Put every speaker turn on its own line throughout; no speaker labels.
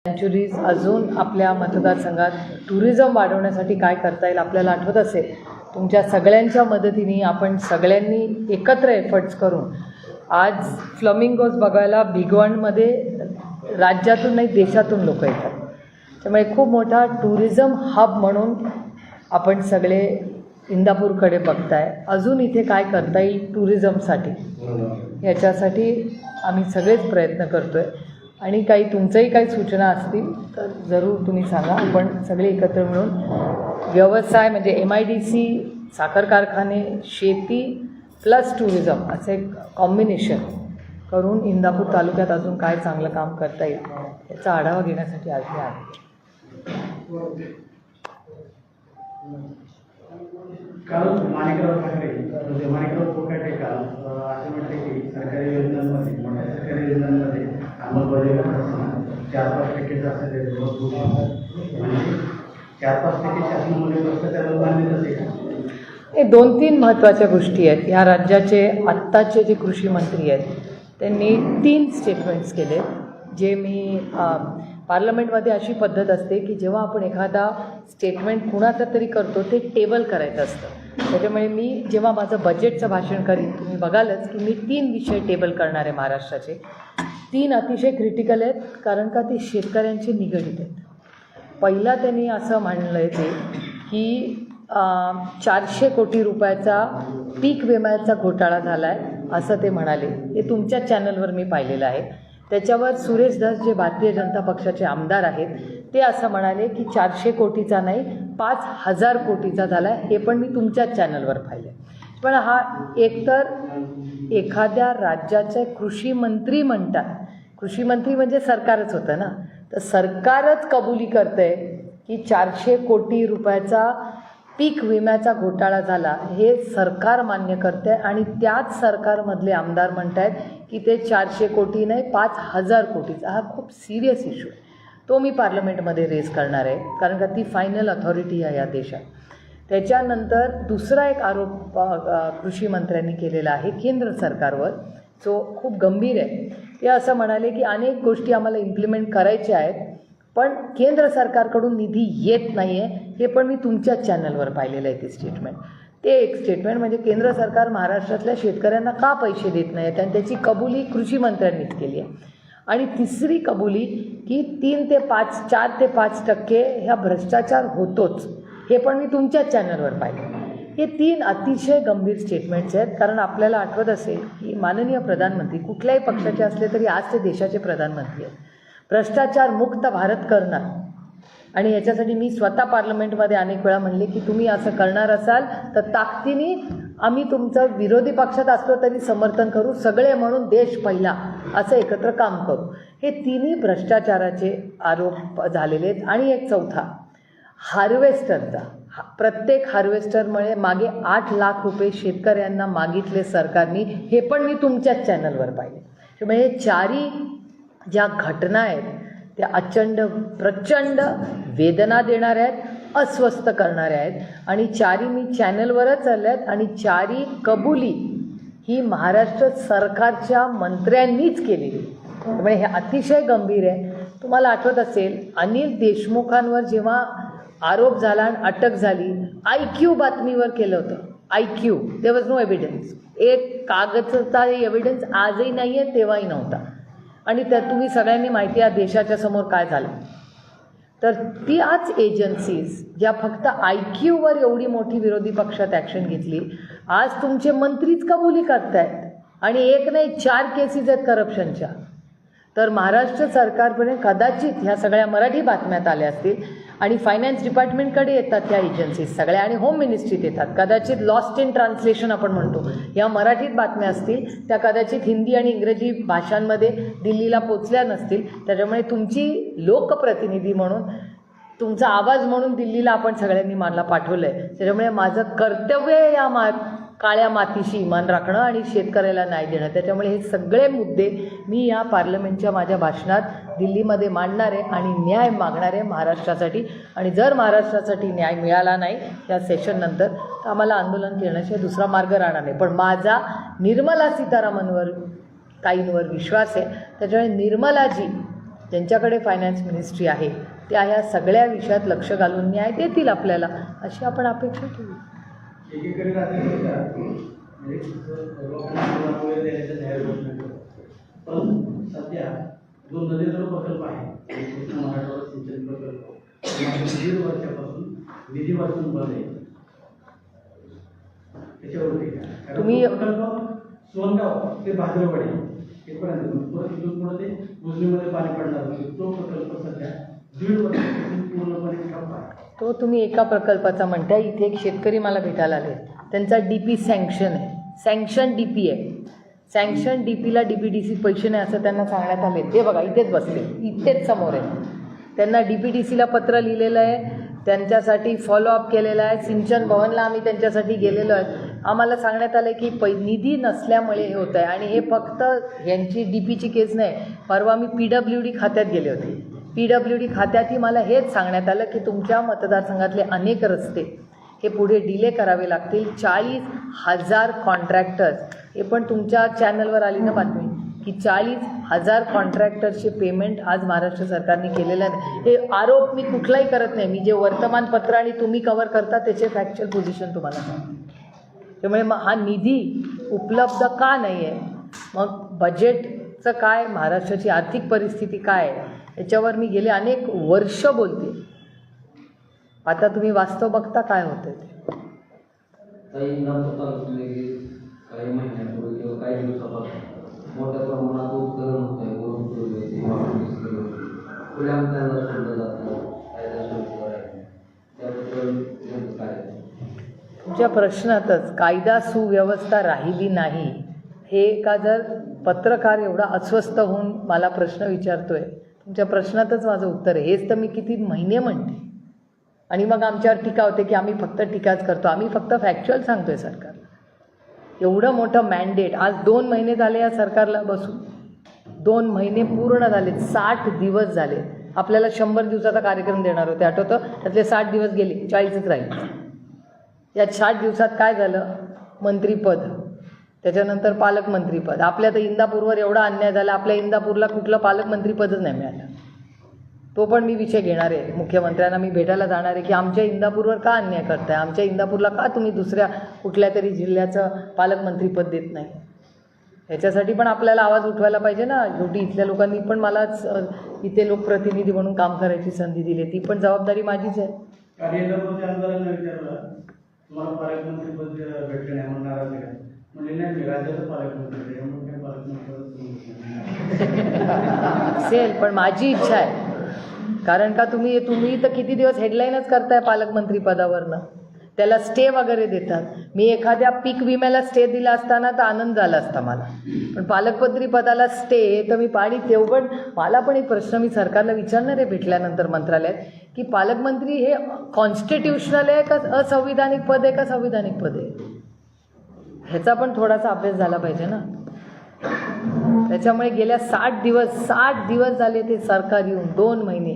Centuries अजून आपल्या मतदारसंघात टुरिझम वाढवण्यासाठी काय करता येईल. आपल्याला आठवत असेल तुमच्या सगळ्यांच्या मदतीने आपण सगळ्यांनी एकत्र एफर्ट्स करून आज फ्लमिंगोज बघायला भिगवणमध्ये राज्यातून नाही देशातून लोक येतात. त्यामुळे खूप मोठा टुरिझम हब म्हणून आपण सगळे इंदापूरकडे बघताय. अजून इथे काय करता येईल टुरिझमसाठी याच्यासाठी आम्ही सगळेच प्रयत्न करतो आहे. आणि काही तुमच्याही काही सूचना असतील तर जरूर तुम्ही सांगा. आपण सगळे एकत्र मिळून व्यवसाय म्हणजे MIDC, साखर कारखाने, शेती प्लस टुरिझम असं एक कॉम्बिनेशन करून इंदापूर तालुक्यात अजून काय चांगलं काम करता येईल याचा आढावा घेण्यासाठी आज मी आले.
काल माणिकराव ठाकरे म्हणजे माणिकराव कोकाटे काल असे म्हटले की सरकारी योजनांमध्ये मोठ्या सरकारी योजनांमध्ये अंमलबजावणी करताना 4-5% असं म्हणजे 4-5% शासनामध्ये भ्रष्टाचाराला मान्यता देईल.
हे 2-3 महत्त्वाच्या गोष्टी आहेत. ह्या राज्याचे आत्ताचे जे कृषी मंत्री आहेत त्यांनी 3 स्टेटमेंट्स केले जे मी पार्लमेंटमध्ये अशी पद्धत असते की जेव्हा आपण एखादा स्टेटमेंट कुणाचं तरी करतो ते टेबल करायचं असतं. त्याच्यामुळे मी जेव्हा माझं बजेटचं भाषण करीन तुम्ही बघालच की मी 3 विषय टेबल करणार आहे महाराष्ट्राचे. 3 अतिशय क्रिटिकल आहेत कारण का ते शेतकऱ्यांशी निगडीत आहेत. पहिला त्यांनी असं म्हणलं आहे ते की 400 कोटी रुपयाचा पीक विम्याचा घोटाळा झाला आहे असं ते म्हणाले. हे तुमच्या चॅनलवर मी पाहिलेलं आहे. त्याच्यावर सुरेश धस जे भारतीय जनता पक्षाचे आमदार आहेत ते असं म्हणाले की 400 कोटीचा नाही 5,000 कोटीचा झाला आहे. हे पण मी तुमच्याच चॅनलवर पाहिलं. पण हा एकतर एखाद्या राज्याचे कृषी मंत्री म्हणतात, कृषी मंत्री म्हणजे सरकारच होतं ना, तर सरकारच कबुली करते की 400 कोटी रुपयाचा पीक विम्याचा घोटाळा झाला हे सरकार मान्य करते आणि त्याच सरकारमधले आमदार म्हणत आहेत की ते 400 कोटी नाही 5,000 कोटीचा. हा खूप सिरियस इश्यू आहे. तो मी पार्लमेंटमध्ये रेज करणार आहे कारण का ती फायनल अथॉरिटी आहे या देशात. त्याच्यानंतर दुसरा एक आरोप कृषी मंत्र्यांनी केलेला आहे केंद्र सरकारवर जो खूप गंभीर आहे. ते असं म्हणाले की अनेक गोष्टी आम्हाला इम्प्लिमेंट करायच्या आहेत पण केंद्र सरकारकडून निधी येत नाही आहे. हे पण मी तुमच्याच चॅनलवर पाहिलेलं आहे ते स्टेटमेंट. ते एक स्टेटमेंट म्हणजे केंद्र सरकार महाराष्ट्रातल्या शेतकऱ्यांना का पैसे देत नाही आहेत आणि त्याची कबुली कृषी मंत्र्यांनीच केली आहे. आणि तिसरी कबुली की 4 ते 5% ह्या भ्रष्टाचार होतोच हे पण मी तुमच्याच चॅनलवर पाहिलं. हे 3 अतिशय गंभीर स्टेटमेंट्स आहेत कारण आपल्याला आठवत असेल की माननीय प्रधानमंत्री कुठल्याही पक्षाचे असले तरी आज ते देशाचे प्रधानमंत्री आहेत. भ्रष्टाचार मुक्त भारत करणार आणि याच्यासाठी मी स्वतः पार्लमेंटमध्ये अनेक वेळा म्हणले की तुम्ही असं करणार असाल तर ताकदीने आम्ही तुमचं विरोधी पक्षात असलो तरी समर्थन करू, सगळे म्हणून देश पहिला असं एकत्र काम करू. हे 3ही भ्रष्टाचाराचे आरोप झालेले आहेत. आणि एक चौथा हार्वेस्टरचा. प्रत्येक हार्वेस्टरमुळे मागे 8 लाख रुपये शेतकऱ्यांना मागितले सरकारने हे पण मी तुमच्याच चॅनलवर पाहिले. त्यामुळे हे 4ही ज्या घटना आहेत त्या प्रचंड वेदना देणाऱ्या आहेत, अस्वस्थ करणाऱ्या आहेत आणि 4ही मी चॅनलवरच आल्या आहेत. आणि 4ही कबुली ही महाराष्ट्र सरकारच्या मंत्र्यांनीच केलेली. त्यामुळे हे अतिशय गंभीर आहे. तुम्हाला आठवत असेल अनिल देशमुखांवर जेव्हा आरोप झाला आणि अटक झाली IQ बातमीवर केलं होतं. IQ there was no evidence. एक कागदचा एव्हिडन्स आजही नाही आहे तेव्हाही नव्हता. आणि त्यात तुम्ही सगळ्यांनी माहिती आहे देशाच्या समोर काय झालं. तर त्याच एजन्सीज ज्या फक्त IQवर एवढी मोठी विरोधी पक्षात ॲक्शन घेतली आज तुमचे मंत्रीच कबुली करतायत. आणि एक नाही 4 केसेस आहेत करप्शनच्या. तर महाराष्ट्र सरकारपर्यंत कदाचित ह्या सगळ्या मराठी बातम्यात आल्या असतील आणि फायनान्स डिपार्टमेंटकडे येतात त्या एजन्सीज सगळ्या आणि होम मिनिस्ट्रीत येतात. कदाचित लॉस्ट इन ट्रान्सलेशन आपण म्हणतो या मराठीत बातम्या असतील त्या कदाचित हिंदी आणि इंग्रजी भाषांमध्ये दिल्लीला पोचल्या नसतील. त्याच्यामुळे तुमची लोकप्रतिनिधी म्हणून तुमचा आवाज म्हणून दिल्लीला आपण सगळ्यांनी मला पाठवलं आहे. त्याच्यामुळे माझं कर्तव्य या काळ्या मातीशी इमान राखणं आणि शेतकऱ्याला न्याय देणं. त्याच्यामुळे हे सगळे मुद्दे मी या पार्लमेंटच्या माझ्या भाषणात दिल्लीमध्ये मांडणार आहे आणि न्याय मागणार आहे महाराष्ट्रासाठी. आणि जर महाराष्ट्रासाठी न्याय मिळाला नाही या सेशननंतर तर आम्हाला आंदोलन करण्याशिवाय दुसरा मार्ग राहणार नाही. पण माझा निर्मला सीतारामनवर ताईंवर विश्वास आहे. त्याच्यामुळे निर्मलाजी ज्यांच्याकडे फायनान्स मिनिस्ट्री आहे त्या ह्या सगळ्या विषयात लक्ष घालून न्याय देतील आपल्याला, अशी आपण अपेक्षा ठेवू.
एकीकडे राज्य सरकार म्हणजे लोकांना पुढे द्यायचं जाहीर घोषणा करतं, पण सध्या जो नदीजोड प्रकल्प आहे कृष्णा मराठवाडा सिंचन प्रकल्प दीड वर्षापासून निधी वाचून बंद आहे. त्याच्यावरती
तुम्ही
प्रकल्प सोनगाव ते भाद्रवाडी इथपर्यंत परत इथून पुढे ते उजनीमध्ये पाणी पडणार होते. तो प्रकल्प सध्या दीड वर्षापासून पूर्णपणे ठप्प आहे.
तो तुम्ही एका प्रकल्पाचा म्हणताय. इथे एक शेतकरी मला भेटायला आले, त्यांचा DP सँक्शन आहे, सँक्शन DP आहे. सँक्शन DPला DPDC पैसे नाही असं त्यांना सांगण्यात आले. ते बघा इथेच बसले, इथेच समोर आहे. त्यांना DPDCला पत्र लिहिलेलं आहे, त्यांच्यासाठी फॉलोअप केलेला आहे. सिंचन भवनला आम्ही त्यांच्यासाठी गेलेलो आहे. आम्हाला सांगण्यात आलं की निधी नसल्यामुळे हे होतं आहे. आणि हे फक्त यांची DPची केस नाही, परवा मी PWD खात्यात गेले होते. PWD खात्यातही मला हेच सांगण्यात आलं की तुमच्या मतदारसंघातले अनेक रस्ते हे पुढे डिले करावे लागतील. 40,000 कॉन्ट्रॅक्टर्स, हे पण तुमच्या चॅनलवर आली ना बातमी की 40,000 कॉन्ट्रॅक्टर्सचे पेमेंट आज महाराष्ट्र सरकारने केलेलं नाही. हे आरोप मी कुठलाही करत नाही, मी जे वर्तमानपत्र आणि तुम्ही कव्हर करता त्याचे फॅक्च्युअल पोझिशन तुम्हाला सांगतो. त्यामुळे मग हा निधी उपलब्ध का नाही आहे, मग बजेटचं काय, महाराष्ट्राची आर्थिक परिस्थिती काय आहे, याच्यावर मी गेले अनेक वर्ष बोलते. आता तुम्ही वास्तव बघता काय होतं ते.
काही महिन्यापूर्वी किंवा काही दिवसापासून मोठ्या प्रमाणात उत्खनन होत आहे. त्यांना सोडलं जातं, कायदा सुव्यवस्था आहे, त्याबद्दल काय?
तुमच्या प्रश्नातच कायदा सुव्यवस्था राहिली नाही हे का, जर पत्रकार एवढा अस्वस्थ होऊन मला प्रश्न विचारतोय, तुमच्या प्रश्नातच माझं उत्तर आहे. हेच तर मी किती महिने म्हणते. आणि मग आमच्यावर टीका होते की आम्ही फक्त टीकाच करतो. आम्ही फक्त फॅक्च्युअल सांगतोय सरकारला. एवढं मोठं मॅन्डेट, आज 2 महिने झाले या सरकारला बसून, 2 महिने पूर्ण झाले, 60 दिवस झाले. आपल्याला 100 दिवसाचा कार्यक्रम देणार होते, आठवतं? त्यातले 60 दिवस गेले, 40च राहिले. या 60 दिवसात काय झालं? मंत्रीपद, त्याच्यानंतर पालकमंत्रीपद. आपल्या तर इंदापूरवर एवढा अन्याय झाला, आपल्या इंदापूरला कुठलं पालकमंत्रीपदच नाही मिळालं. तो पण मी विषय घेणार आहे. मुख्यमंत्र्यांना मी भेटायला जाणार आहे की आमच्या इंदापूरवर का अन्याय करताय, आमच्या इंदापूरला का तुम्ही दुसऱ्या कुठल्या तरी जिल्ह्याचं पालकमंत्रीपद देत नाही. ह्याच्यासाठी पण आपल्याला आवाज उठवायला पाहिजे ना. शेवटी इथल्या लोकांनी पण मलाच इथे लोकप्रतिनिधी म्हणून काम करायची संधी दिली, ती पण जबाबदारी माझीच आहे.
इंदापूरच्या आमदारांना विचारलं तुम्हाला पालकमंत्रीपद भेटलं नाही म्हणून नाराज आहे, म्हणजे नाही मी राज्याचं पालकमंत्री आहे म्हणून काय पालकमंत्री
असेल, पण माझी इच्छा आहे. कारण का तुम्ही तर किती दिवस हेडलाईनच करताय पालकमंत्री पदावरनं, त्याला स्टे वगैरे देतात. मी एखाद्या पीक विम्याला स्टे दिला असताना तर आनंद झाला असता मला, पण पालकमंत्री पदाला स्टे तर मी पाणी तेवढं. मला पण एक प्रश्न मी सरकारला विचारणार आहे भेटल्यानंतर मंत्रालयात की पालकमंत्री हे कॉन्स्टिट्यूशनल आहे का असंविधानिक पद आहे का संविधानिक पद आहे, ह्याचा पण थोडासा अभ्यास झाला पाहिजे ना. त्याच्यामुळे गेल्या 60 दिवस झाले ते सरकार येऊन, 2 महिने.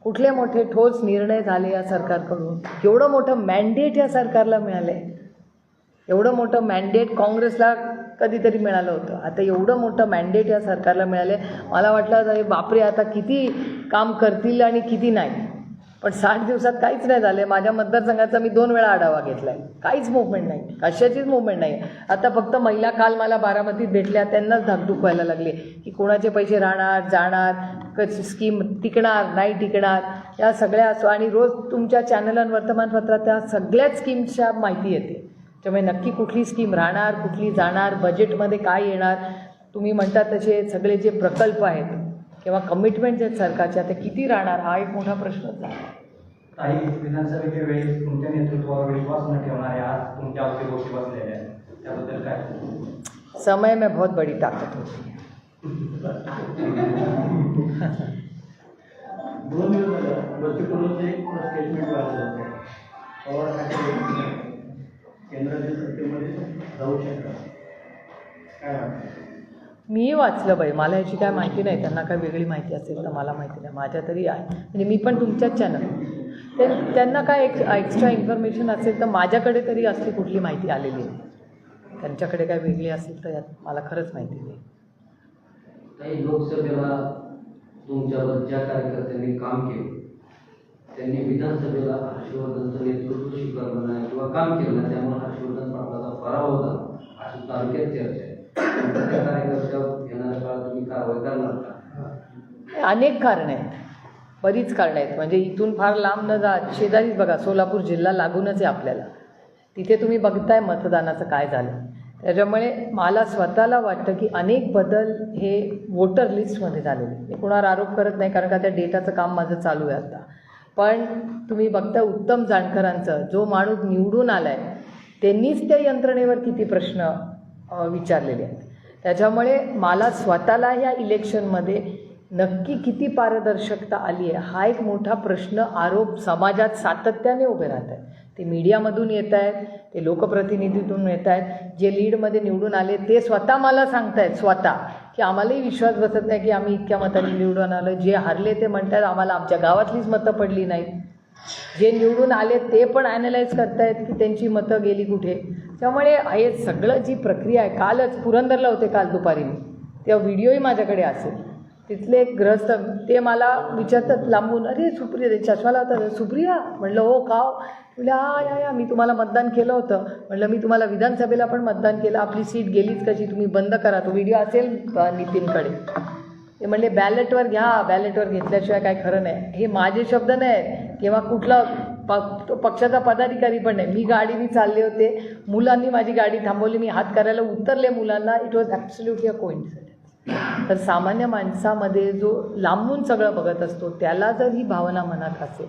कुठले मोठे ठोस निर्णय झाले या सरकारकडून, एवढं मोठं मॅन्डेट या सरकारला मिळालं आहे. एवढं मोठं मॅन्डेट काँग्रेसला कधीतरी मिळालं होतं, आता एवढं मोठं मॅन्डेट या सरकारला मिळालं आहे. मला वाटलं अरे बापरे आता किती काम करतील आणि किती नाही, पण 60 दिवसात काहीच नाही झालं. माझ्या मतदारसंघाचा मी 2 वेळा आढावा घेतला आहे, काहीच मुवमेंट नाही, कशाचीच मुवमेंट नाही. आता फक्त महिला काल मला बारामतीत भेटल्या, त्यांनाच धाकधूक व्हायला लागले की कोणाचे पैसे राहणार जाणार, कशी स्कीम टिकणार नाही टिकणार, या सगळ्या. आणि रोज तुमच्या चॅनल आणि वर्तमानपत्रात त्या सगळ्याच स्कीमच्या माहिती येते. त्यामुळे नक्की कुठली स्कीम राहणार, कुठली जाणार, बजेटमध्ये काय येणार, तुम्ही म्हणता तसे सगळे जे प्रकल्प आहेत किंवा कमिटमेंट्स आहेत सरकारच्या, ते किती राहणार, हा एक मोठा प्रश्नच झाला.
काही विधानसभेच्या वेळेस तुमच्या नेतृत्वावर विश्वास न ठेवणारे आज तुमच्या अवती गोष्टी बसलेल्या आहेत, त्याबद्दल काय?
समय में बहुत बड़ी ताकत होती है.
2 दिवस झालं बच्चूकडूनचे एक स्टेटमेंट वाचलं होतं. पवार ठाकरे केंद्राच्या सत्तेमध्ये जाऊ शकतात, काय वाटतं?
मी वाचलं बाई, मला याची काय माहिती नाही. त्यांना काय वेगळी माहिती असेल तर मला माहिती नाही, माझ्या तरी आहे. म्हणजे मी पण तुमच्याच चॅनल, त्यांना काय एक्स्ट्रा इन्फॉर्मेशन असेल तर माझ्याकडे तरी असली कुठली माहिती आलेली आहे. त्यांच्याकडे काय वेगळी असेल तर यात मला खरंच माहिती नाही.
काही लोकसभेला तुमच्यावर ज्या कार्यकर्त्यांनी काम केले त्यांनी विधानसभेला हर्षवर्धनचं नेतृत्व स्वीकारलं नाही किंवा काम केलं नाही, त्यामुळे हर्षवर्धन पाटलाचा पराभव झाला अशी तालुक्यात चर्चा आहे. त्या कार्यकर्त्यावर येणाऱ्या काळात तुम्ही कारवाई करणार का?
अनेक कारणं आहेत, बरीच कारणं आहेत. म्हणजे इथून फार लांब न जात शेजारीच बघा, सोलापूर जिल्हा लागूनच आहे आपल्याला. तिथे तुम्ही बघताय मतदानाचं काय झालं. त्याच्यामुळे मला स्वतःला वाटतं की अनेक बदल हे वोटर लिस्टमध्ये झालेले. मी कुणावर आरोप करत नाही, कारण का त्या डेटाचं काम माझं चालू आहे आता. पण तुम्ही बघता उत्तम जानकरांचं, जो माणूस निवडून आला आहे त्यांनीच त्या यंत्रणेवर किती प्रश्न विचारलेले आहेत. त्याच्यामुळे मला स्वतःला ह्या इलेक्शनमध्ये नक्की किती पारदर्शकता आली आहे हा एक मोठा प्रश्न, आरोप समाजात सातत्याने उभे राहत आहेत. ते मीडियामधून येत आहेत, ते लोकप्रतिनिधीतून येत आहेत. जे लीडमध्ये निवडून आले ते स्वतः मला सांगतायत स्वतः की आम्हालाही विश्वास बसत नाही की आम्ही इतक्या मतांनी निवडून आलो. जे हारले ते म्हणतात आम्हाला आमच्या गावातलीच मतं पडली नाहीत. जे निवडून आले ते पण ॲनालाइज करतायत की त्यांची मतं गेली कुठे. त्यामुळे हे सगळं जी प्रक्रिया आहे, कालच पुरंदरला होते, काल दुपारी मी, तेव्हा व्हिडिओही माझ्याकडे असेल. तिथले एक ग्रस्त ते मला विचारतात लांबून, अरे सुप्रिया, ते चष्माला होता, सुप्रिया? म्हटलं हो, का? तुला या मी तुम्हाला मतदान केलं होतं. म्हटलं मी तुम्हाला विधानसभेला पण मतदान केलं, आपली सीट गेलीच कशी, तुम्ही बंद करा. तो व्हिडिओ असेल नितीनकडे. ते म्हणले बॅलेटवर घ्या, बॅलेटवर घेतल्याशिवाय काय खरं नाही. हे माझे शब्द नाही किंवा कुठला पक्षाचा पदाधिकारी पण नाही. मी गाडीने चालले होते, मुलांनी माझी गाडी थांबवली, मी हात करायला उतरले मुलांना. It was absolutely a coincidence. तर सामान्य माणसामध्ये जो लांबून सगळं बघत असतो त्याला जर ही भावना मनात असेल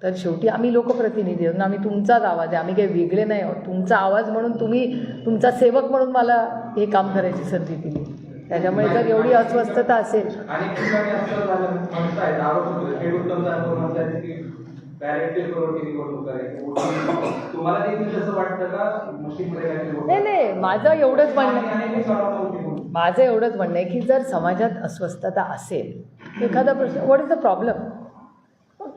तर शेवटी आम्ही लोकप्रतिनिधी आहोत ना, आम्ही तुमचाच आवाज आहे, आम्ही काही वेगळे नाही आहोत. तुमचा आवाज म्हणून, तुम्ही तुमचा सेवक म्हणून मला हे काम करायची संधी दिली. त्याच्यामुळे जर एवढी अस्वस्थता असेल,
अनेक ठिकाणी असं झालं म्हणतायत, आरोप होतो, हे उत्तम जानकर म्हणतायत की बॅलेट करून की निवडणूक करायची. तुम्हाला देखील तसं वाटतं का? मुस्लिममध्ये
नाही, माझं एवढंच म्हणणं आहे की जर समाजात अस्वस्थता असेल, एखादा प्रश्न, व्हॉट इज द प्रॉब्लेम,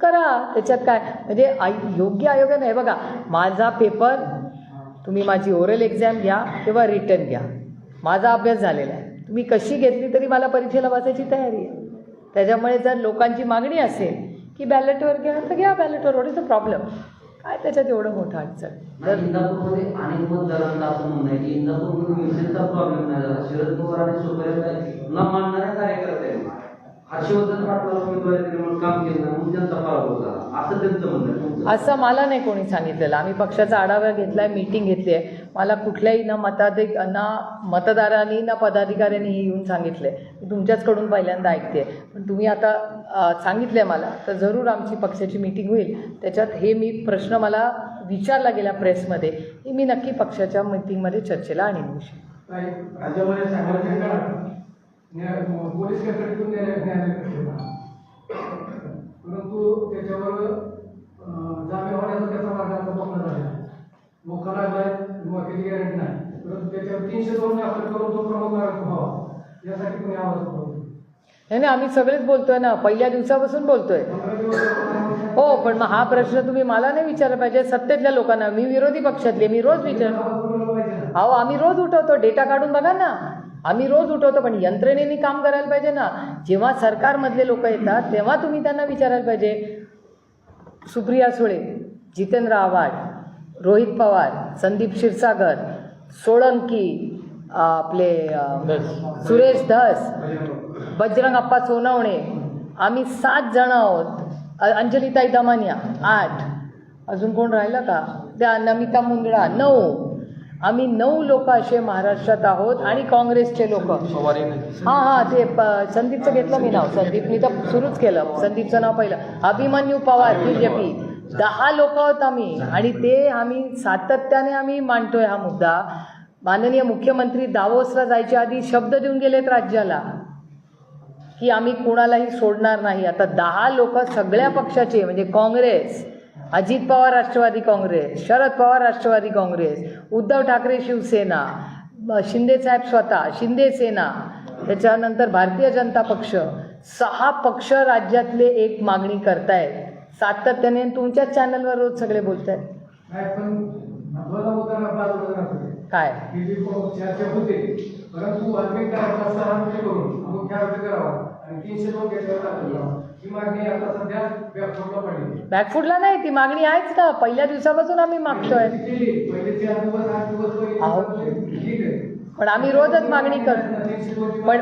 करा, त्याच्यात काय. म्हणजे योग्य आयोगाने हे बघा, माझा पेपर, तुम्ही माझी ओरल एक्झाम घ्या किंवा रिटर्न घ्या, माझा अभ्यास झालेला आहे. तुम्ही कशी घेतली तरी मला परीक्षेला बसायची तयारी आहे. त्याच्यामुळे जर लोकांची मागणी असेल की बॅलेटवर घ्या तर घ्या बॅलेटवर, व्हॉट इज द प्रॉब्लेम, काय त्याच्यात एवढं मोठं अडचण.
तर इंदापूरमध्ये अनेक मतदारांना असं म्हणणं आहे की इंदापूरमध्ये विषयाचा प्रॉब्लेम नाही झाला. शरद पवार आणि सुप्रिया न मानणाऱ्या कार्यकर्त्यांनी हर्षवर्धन पाटलाला उमेदवारी दिली म्हणून काम केलं नाही म्हणून त्यांचा पराभव झाला, असं त्यांचं म्हणणं आहे.
असं मला नाही कोणी सांगितलेलं. आम्ही पक्षाचा आढावा घेतला आहे, मीटिंग घेतली आहे. मला कुठल्याही ना मतदारांनी ना पदाधिकाऱ्यांनी हे येऊन सांगितलं आहे. मी तुमच्याचकडून पहिल्यांदा ऐकते. पण तुम्ही आता सांगितलं आहे मला, तर जरूर आमची पक्षाची मीटिंग होईल. त्याच्यात हे मी प्रश्न मला विचारला गेला प्रेसमध्ये, हे मी नक्की पक्षाच्या मीटिंगमध्ये चर्चेला आणीन विषय.
राज्यामध्ये सांगायला पोलीस कस्टडीतून परंतु त्याच्यावर जामीन होण्याचा त्याचा मार्ग आता बघण्यात आला. लोकांना किती गॅरंटी नाही, परंतु त्याच्यावर 302 दाखल करून तो प्रमुख आरोप व्हावा यासाठी कोणी आवाज उठवतो.
नाही, आम्ही सगळेच बोलतोय ना, पहिल्या दिवसापासून बोलतोय. हो, पण मग हा प्रश्न तुम्ही मला नाही विचारला पाहिजे, सत्तेतल्या लोकांना. मी विरोधी पक्षातले, मी रोज अहो आम्ही रोज उठवतो, डेटा काढून बघा ना, आम्ही रोज उठवतो. पण यंत्रणेने काम करायला पाहिजे ना. जेव्हा सरकारमधले लोक येतात तेव्हा तुम्ही त्यांना विचारायला पाहिजे. सुप्रिया सुळे, जितेंद्र आव्हाड, रोहित पवार, संदीप क्षीरसागर, सोळंकी, आपले सुरेश धस, बजरंग अप्पा सोनवणे, आम्ही 7 जण आहोत. अंजलिताई दमानिया 8, अजून कोण राहिलं का, त्या नमिता मुंदडा 9. आम्ही 9 लोक असे महाराष्ट्रात आहोत. आणि काँग्रेसचे लोक, हां ते संदीपचं घेतलं मी नाव, संदीपनी तर सुरूच केलं, संदीपचं नाव पहिलं. अभिमन्यू पवार BJP, 10 लोक आहोत आम्ही. आणि ते आम्ही सातत्याने आम्ही मांडतोय हा मुद्दा. माननीय मुख्यमंत्री दावोसला जायच्या आधी शब्द देऊन गेलेत राज्याला की आम्ही कोणालाही सोडणार नाही. आता 10 लोक सगळ्या पक्षाचे, म्हणजे काँग्रेस, अजित पवार राष्ट्रवादी काँग्रेस, शरद पवार राष्ट्रवादी काँग्रेस, उद्धव ठाकरे शिवसेना, शिंदेसाहेब स्वतः शिंदे सेना, त्याच्यानंतर भारतीय जनता पक्ष, 6 पक्ष राज्यातले एक मागणी करतायत सातत्याने. तुमच्याच चॅनलवर रोज सगळे बोलत आहेत. काय
चर्चा होते, परंतु करून मुख्य आरोपी करावा
आणि 302 घेतल्यावर दाखवलं. ही मागणी आता सध्या बॅकफुटला पडली.
बॅकफुटला नाही, ती मागणी आहेच ना, पहिल्या दिवसापासून आम्ही मागतोय.
पहिले 4 दिवस 8 दिवस
अहो.
पहिले ठीक आहे.
पण आम्ही रोजच मागणी करतो. पण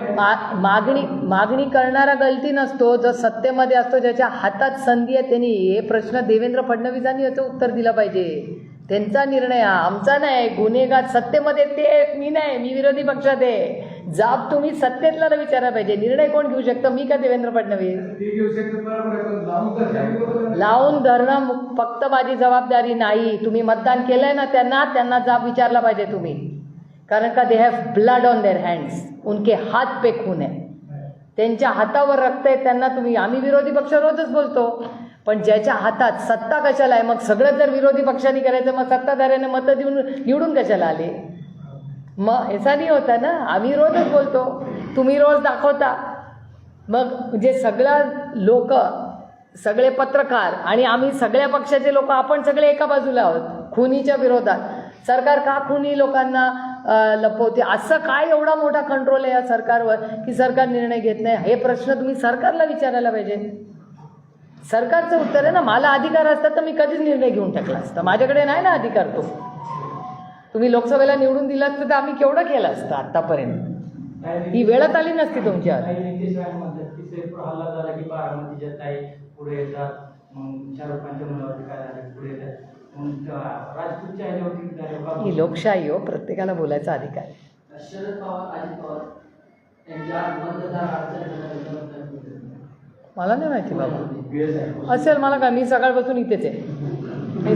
मागणी करणारा गलती नसतो, जो सत्तेमध्ये असतो, ज्याच्या हातात संधी आहे त्यांनी हे प्रश्न देवेंद्र फडणवीसांनी याचं उत्तर दिलं पाहिजे. त्यांचा निर्णय हा, आमचा नाही. गुन्हेगार सत्तेमध्ये ते, मी नाही, मी विरोधी पक्षात आहे. जाब तुम्ही सत्तेतला विचारायला पाहिजे. निर्णय कोण घेऊ शकतं, मी का देवेंद्र फडणवीस?
ते घेऊ शकतो बरोबर आहे, पण लावून
लावून धरणं फक्त माझी जबाबदारी नाही. तुम्ही मतदान केलंय ना, त्यांना जाब विचारला पाहिजे तुम्ही. कारण का they have blood on their hands. उनके हात पे खून आहे. त्यांच्या हातावर रक्त आहे. त्यांना तुम्ही, आम्ही विरोधी पक्ष रोजच बोलतो, पण ज्याच्या हातात सत्ता कशाला आहे? मग सगळं जर विरोधी पक्षांनी करायचं, मग सत्ताधाऱ्याने मतं देऊन निवडून कशाला आले? मग ऐसा नाही होता ना. आम्ही रोजच बोलतो, तुम्ही रोज दाखवता. मग जे सगळं लोक, सगळे पत्रकार आणि आम्ही सगळ्या पक्षाचे लोक, आपण सगळे एका बाजूला आहोत खुनीच्या विरोधात. सरकार का खुनी लोकांना लपवते? असं काय एवढा मोठा कंट्रोल आहे या सरकारवर की सरकार निर्णय घेत नाही? हे प्रश्न तुम्ही सरकारला विचारायला पाहिजे. सरकारचं उत्तर आहे ना. मला अधिकार असतात तर मी कधीच निर्णय घेऊन टाकला असता. माझ्याकडे नाही ना अधिकार तो. तुम्ही लोकसभेला निवडून दिलं असतं तर आम्ही केवढं केलं असतं आतापर्यंत. ही वेळच आली नसती तुमच्यावर.
हल्ला झाला की बारामतीच्या ताई पुढे येतात, मग शाहरुख खानच्या मुलावरती काय झालं पुढे येतात, मग राजपूतच्या ह्याच्यावरती झालं.
ही लोकशाही हो, प्रत्येकाला बोलायचा अधिकार आहे.
शरद पवार, अजित पवार यांच्या मतदार
मला नाही माहिती बाबा. असेल, मला काय, मी सकाळपासून इथेच आहे. मी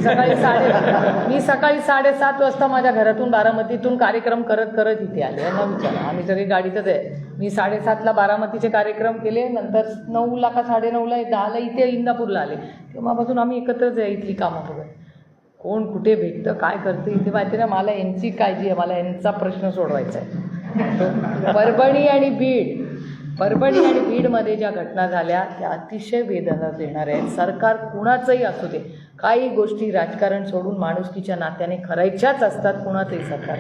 सकाळी 7:30 वाजता माझ्या घरातून बारामतीतून कार्यक्रम करत इथे आले. यांना विचारा, आम्ही सगळी गाडीतच आहे. मी 7:30ला बारामतीचे कार्यक्रम केले, नंतर 9ला का 9:30ला 10ला इथे इंदापूरला आले. तेव्हापासून आम्ही एकत्रच आहे. इथली कामं बघत, कोण कुठे भेटतं, काय करतं इथे माहिती ना. मला यांची काळजी आहे, मला यांचा प्रश्न सोडवायचा आहे. परभणी आणि बीडमध्ये ज्या घटना झाल्या त्या अतिशय वेदना देणाऱ्या आहेत. सरकार कुणाचंही असू दे, काही गोष्टी राजकारण सोडून माणुसकीच्या नात्याने करायच्याच असतात. कुणाचंही सरकार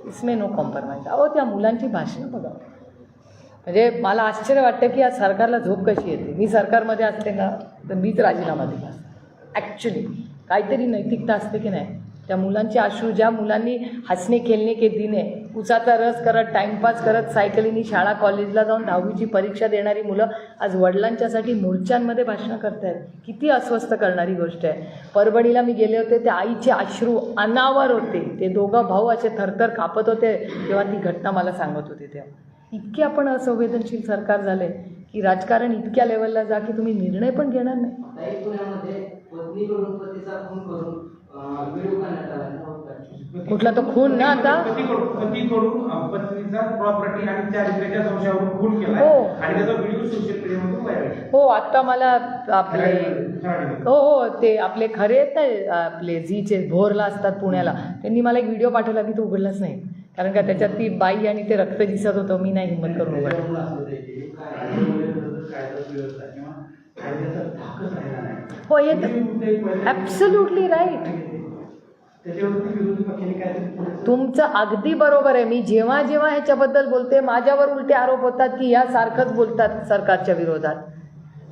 इसमे नो कॉम्प्रोमाइज. अहो, त्या मुलांची भाषणं बघा. म्हणजे मला आश्चर्य वाटतं की या सरकारला झोप कशी येते. मी सरकारमध्ये असते ना तर मीच राजीनामा दिला असता. ॲक्च्युली काहीतरी नैतिकता असते की नाही. त्या मुलांचे अश्रू, ज्या मुलांनी हसणे खेळणे के दिने, उसाचा रस करत, टाईमपास करत, सायकलीनी शाळा कॉलेजला जाऊन 10वीची परीक्षा देणारी मुलं आज वडिलांच्यासाठी मोर्चांमध्ये भाषणं करत आहेत. किती अस्वस्थ करणारी गोष्ट आहे. परभणीला मी गेले होते, त्या आईचे अश्रू अनावर होते. ते दोघं भाऊ असे थरथर कापत होते तेव्हा ती घटना मला सांगत होते. तेव्हा इतके आपण असंवेदनशील सरकार झाले की राजकारण इतक्या लेवलला जा की तुम्ही निर्णय पण घेणार नाही.
पुण्यामध्ये पत्नीकडून पतीचा खून करून व्हिडिओ करण्यात आला.
कुठला तो खून ना आता
पतीकडून पत्नीचा प्रॉपर्टी आणि चारित्र्याच्या संशयावरून खून केला
हो.
आणि त्याचा व्हिडिओ सोशल मीडियामधून व्हायरल आहे.
हो, आत्ता मला आपले हो ते आपले खरे आहेत ना, आपले झीचे भोरला असतात पुण्याला, त्यांनी मला एक व्हिडिओ पाठवला की तो उघडलाच नाही. कारण का त्याच्यात ती बाई आणि ते रक्त दिसत होतं. मी नाही हिंमत करून उघडलं. हो, हे ॲब्सोल्युटली राईट. तुमचं अगदी बरोबर आहे. मी जेव्हा जेव्हा ह्याच्याबद्दल बोलते माझ्यावर उलटे आरोप होतात की ह्या सारखंच बोलतात सरकारच्या विरोधात.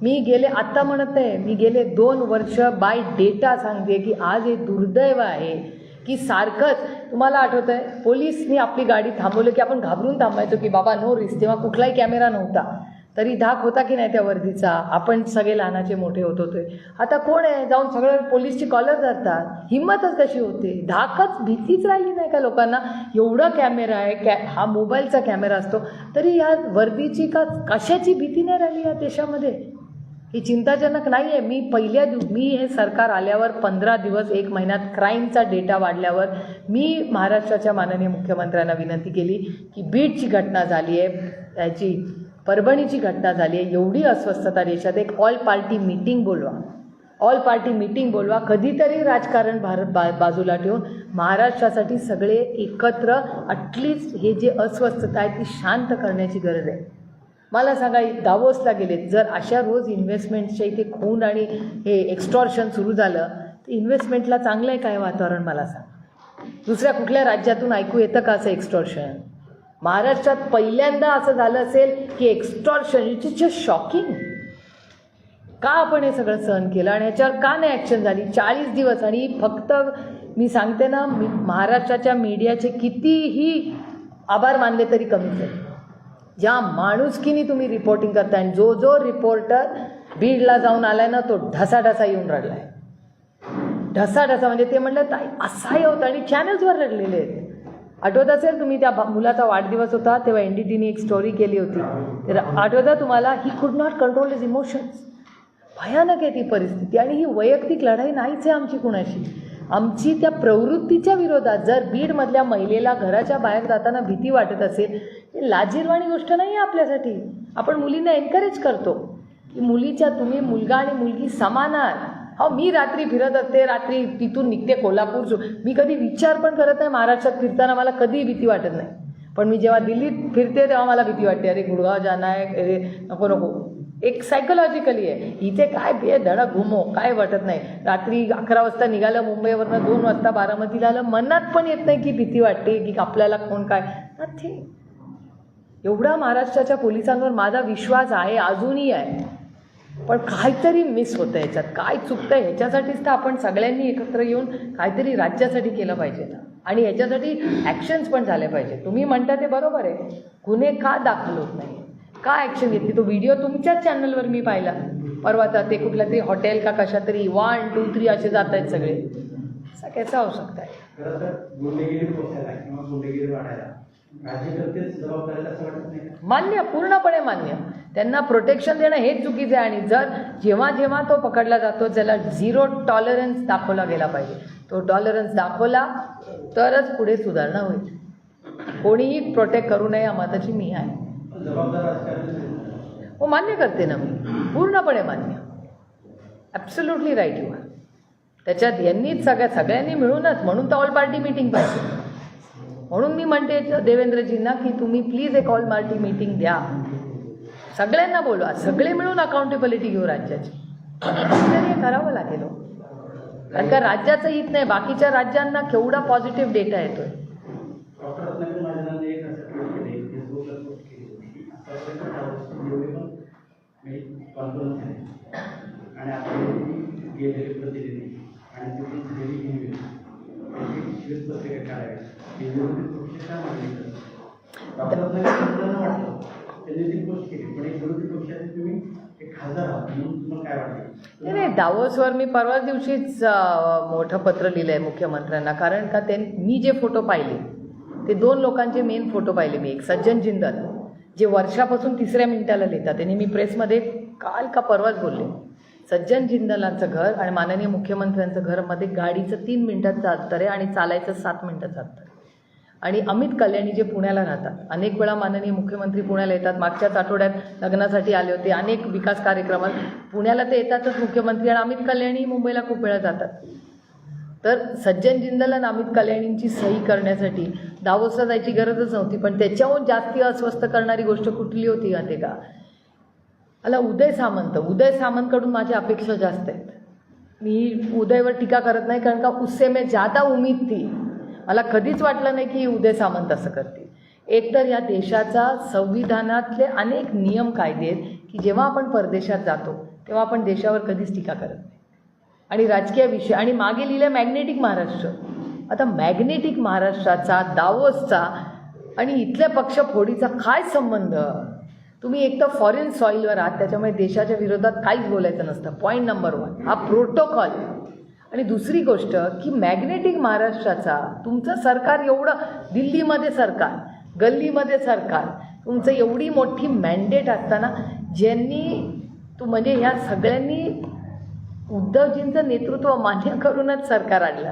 मी आत्ता म्हणत नाही, मी गेले 2 वर्ष बाय डेटा सांगते की आज हे दुर्दैव आहे की सारखंच. तुम्हाला आठवतं आहे पोलिसनी आपली गाडी थांबवलं की आपण घाबरून थांबायचो की बाबा नो रिस्क. तेव्हा कुठलाही कॅमेरा नव्हता तरी धाक होता की नाही त्या वर्दीचा. आपण सगळे लहानाचे मोठे होत होते. आता कोण आहे जाऊन सगळं पोलीसची कॉलर धरतात. हिंमतच कशी होते. धाकच, भीतीच राहिली नाही का लोकांना. एवढा कॅमेरा आहे, हा मोबाईलचा कॅमेरा असतो तरी या वर्दीची का कशाची भीती नाही राहिली या देशामध्ये. ही चिंताजनक नाही आहे. मी हे सरकार आल्यावर 15 दिवस 1 महिन्यात क्राईमचा डेटा वाढल्यावर मी महाराष्ट्राच्या माननीय मुख्यमंत्र्यांना विनंती केली की बीडची घटना झाली आहे, याची परभणीची घटना झाली आहे, एवढी अस्वस्थता देशात, एक ऑल पार्टी मीटिंग बोलवा. कधीतरी राजकारण बाजूला ठेवून महाराष्ट्रासाठी सगळे एकत्र ॲटलिस्ट हे जे अस्वस्थता आहे ती शांत करण्याची गरज आहे. मला सांगा, दावोसला गेले, जर अशा रोज इन्व्हेस्टमेंटच्या इथे खून आणि हे एक्स्टॉर्शन सुरू झालं तर इन्व्हेस्टमेंटला चांगलं आहे काय वातावरण मला सांग. दुसऱ्या कुठल्या राज्यातून ऐकू येतं का असं एक्स्टॉर्शन? महाराष्ट्रात पहिल्यांदा असं झालं असेल की extortion, it is just shocking. का आपण हे सगळं सहन केलं आणि ह्याच्यावर का नाही ॲक्शन झाली? 40 दिवस. आणि फक्त मी सांगते ना, महाराष्ट्राच्या मीडियाचे कितीही आभार मानले तरी कमीच आहे. ज्या माणुसकीने तुम्ही रिपोर्टिंग करताय, आणि जो रिपोर्टर बीडला जाऊन आलाय ना, तो ढसाढसा येऊन रडलाय. ढसाढसा म्हणजे ते म्हणलं ताई असहाय्य होतं. आणि चॅनल्सवर रडलेले आहेत. आठवत असेल तुम्ही, त्या मुलाचा वाढदिवस होता तेव्हा NDTने एक स्टोरी केली होती. तर आठवतं तुम्हाला? He could not control his emotions. भयानक आहे ती परिस्थिती. आणि ही वैयक्तिक लढाई नाहीच आहे आमची कुणाशी. आमची त्या प्रवृत्तीच्या विरोधात. जर बीडमधल्या महिलेला घराच्या बाहेर जाताना भीती वाटत असेल, ही लाजिरवाणी गोष्ट नाही आहे आपल्यासाठी. आपण मुलींना एनकरेज करतो की मुलीच्या तुम्ही मुलगा आणि मुलगी समान आहात. हो, मी रात्री फिरत असते, रात्री तिथून निघते कोल्हापूर. मी कधी विचार पण करत नाही महाराष्ट्रात फिरताना मला कधीही भीती वाटत नाही. पण मी जेव्हा दिल्लीत फिरते तेव्हा मला भीती वाटते, अरे गुडगाव जाना आहे, अरे नको नको. एक सायकोलॉजिकली आहे. इथे काय धडा घुमो काय वाटत नाही. रात्री 11 वाजता निघालं मुंबईवरनं, 2 वाजता बारामतीला आलं, मनात पण येत नाही की भीती वाटते की आपल्याला कोण काय. नथिंग. एवढा महाराष्ट्राच्या पोलिसांवर माझा विश्वास आहे, अजूनही आहे. पण काहीतरी मिस होतं याच्यात, काय चुकतं ह्याच्यासाठीच तर आपण सगळ्यांनी एकत्र येऊन काहीतरी राज्यासाठी केलं पाहिजे ना. आणि ह्याच्यासाठी ॲक्शन्स पण झाले पाहिजे. तुम्ही म्हणता ते बरोबर आहे, गुन्हे का दाखल होत नाही, का ॲक्शन घेतली? तो व्हिडिओ तुमच्याच चॅनलवर मी पाहिला परवाचा. ते कुठल्या तरी हॉटेल का कशा तरी 1, 2, 3 असे जात आहेत सगळे. असा कसा होऊ शकत आहे?
खरं तर गुंडेगिरी पोचायला किंवा गुंडेगिरी वाढायला राज्यकर्तेच जबाबदारीला असं वाटत नाही का?
मान्य, पूर्णपणे मान्य. त्यांना प्रोटेक्शन देणं हेच चुकीचं आहे. आणि जर जेव्हा जेव्हा तो पकडला जातो त्याला 0 टॉलरन्स दाखवला गेला पाहिजे. तो टॉलरन्स दाखवला तरच पुढे सुधारणा होईल. कोणीही प्रोटेक्ट करू नये या मताची मी आहे.
जबाबदार राजकारण
हो, मान्य करते ना मी, पूर्णपणे मान्य. Absolutely right you are. त्याच्यात यांनीच सगळ्यांनी मिळूनच, म्हणून तर ऑल पार्टी मीटिंग पाहिजे. म्हणून मी म्हणते देवेंद्रजींना की तुम्ही प्लीज एक ऑल पार्टी मीटिंग द्या, सगळ्यांना बोलवा, सगळे मिळून अकाउंटेबिलिटी घेऊ राज्याची. तरी हे करावं लागेल. कारण का राज्याचं हित नाही, बाकीच्या राज्यांना केवढा पॉझिटिव्ह डेटा येतोय.
डॉक्टर रत्नाकर महाजनांनी एक असं ट्विट केले, फेसबुकला पोस्ट केली होती की आतापर्यंत जेवढे पण कॉन्फरन्स झाले आणि आपले गेलेले प्रतिनिधी आणि तिथून झालेली इव्हेंट त्याची श्वेतपत्रिका काढावी, हे विरोधी पक्ष काय मागणी करतात? डॉक्टर रत्नाकर वाटलं त्यांनी ती पोस्ट केली, पण एक विरोधी पक्षाचे तुम्ही एक खासदार आहात म्हणून तुम्हाला काय वाटलं?
नाही, दावोसवर मी परवा दिवशीच मोठं पत्र लिहिलं आहे मुख्यमंत्र्यांना. कारण का मी जे फोटो पाहिले ते 2 लोकांचे मेन फोटो पाहिले मी. एक सज्जन जिंदल, जे वर्षापासून 3ऱ्या मिनिटाला लिहितात. त्यांनी मी प्रेसमध्ये काल का परवाच बोलले. सज्जन जिंदलांचं घर आणि माननीय मुख्यमंत्र्यांचं घरमध्ये गाडीचं 3 मिनिटाचं अंतर आहे आणि चालायचं 7 मिनिटाचं अंतर. आणि अमित कल्याणी जे पुण्याला राहतात, अनेक वेळा माननीय मुख्यमंत्री पुण्याला येतात. मागच्याच आठवड्यात लग्नासाठी आले होते, अनेक विकास कार्यक्रमात पुण्याला ते येतातच मुख्यमंत्री. आणि अमित कल्याणी मुंबईला खूप वेळा जातात. तर सज्जन जिंदल आणि अमित कल्याणींची सही करण्यासाठी दावोसला जायची गरजच नव्हती. पण त्याच्याहून जास्ती अस्वस्थ करणारी गोष्ट कुठली होती माहिती का? मला उदय सामंतकडून माझ्या अपेक्षा जास्त आहेत. मी उदयवर टीका करत नाही, कारण का उससे मैं ज़्यादा उम्मीद थी. मला कधीच वाटलं नाही की उदय सामंत असं करतील. एकतर या देशाचा संविधानातले अनेक नियम कायदे आहेत की जेव्हा आपण परदेशात जातो तेव्हा आपण देशावर कधीच टीका करत नाही. आणि राजकीय विषय, आणि मागे लिहिलं मॅग्नेटिक महाराष्ट्र. आता मॅग्नेटिक महाराष्ट्राचा, दावोसचा आणि इथल्या पक्षफोडीचा काय संबंध? तुम्ही एक तर फॉरेन सॉईलवर आहात, त्याच्यामुळे देशाच्या विरोधात काहीच बोलायचं नसतं. पॉईंट नंबर 1 हा प्रोटोकॉल. आणि दुसरी गोष्ट की मॅग्नेटिक महाराष्ट्राचा तुमचं सरकार एवढं, दिल्लीमध्ये सरकार, गल्लीमध्ये सरकार, तुमचं एवढी मोठी मॅन्डेट असताना म्हणजे ह्या सगळ्यांनी उद्धवजींचं नेतृत्व मान्य करूनच सरकार आणलं.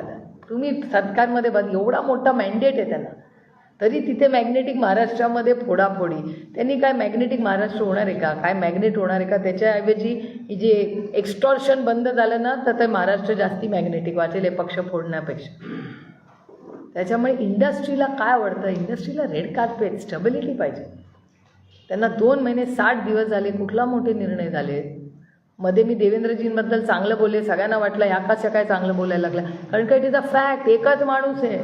तुम्ही सरकारमध्ये एवढा मोठा मॅन्डेट आहे त्यांना, तरी तिथे मॅग्नेटिक महाराष्ट्रामध्ये फोडाफोडी. त्यांनी काय मॅग्नेटिक महाराष्ट्र होणार आहे का? काय मॅग्नेट होणार आहे का? त्याच्याऐवजी जे एक्स्टॉर्शन बंद झालं ना, तर ते महाराष्ट्र जास्ती मॅग्नेटिक वाटेल हे पक्ष फोडण्यापेक्षा. त्याच्यामुळे इंडस्ट्रीला काय आवडतं? इंडस्ट्रीला रेड कार्पेट, स्टेबिलिटी पाहिजे. त्यांना 2 महिने 60 दिवस झाले, कुठला मोठे निर्णय झाले. मध्ये मी देवेंद्रजींबद्दल चांगलं बोलले, सगळ्यांना वाटलं ह्या कशा काय चांगलं बोलायला लागल्या. कारण का इट इज अ फॅक्ट. एकच माणूस आहे,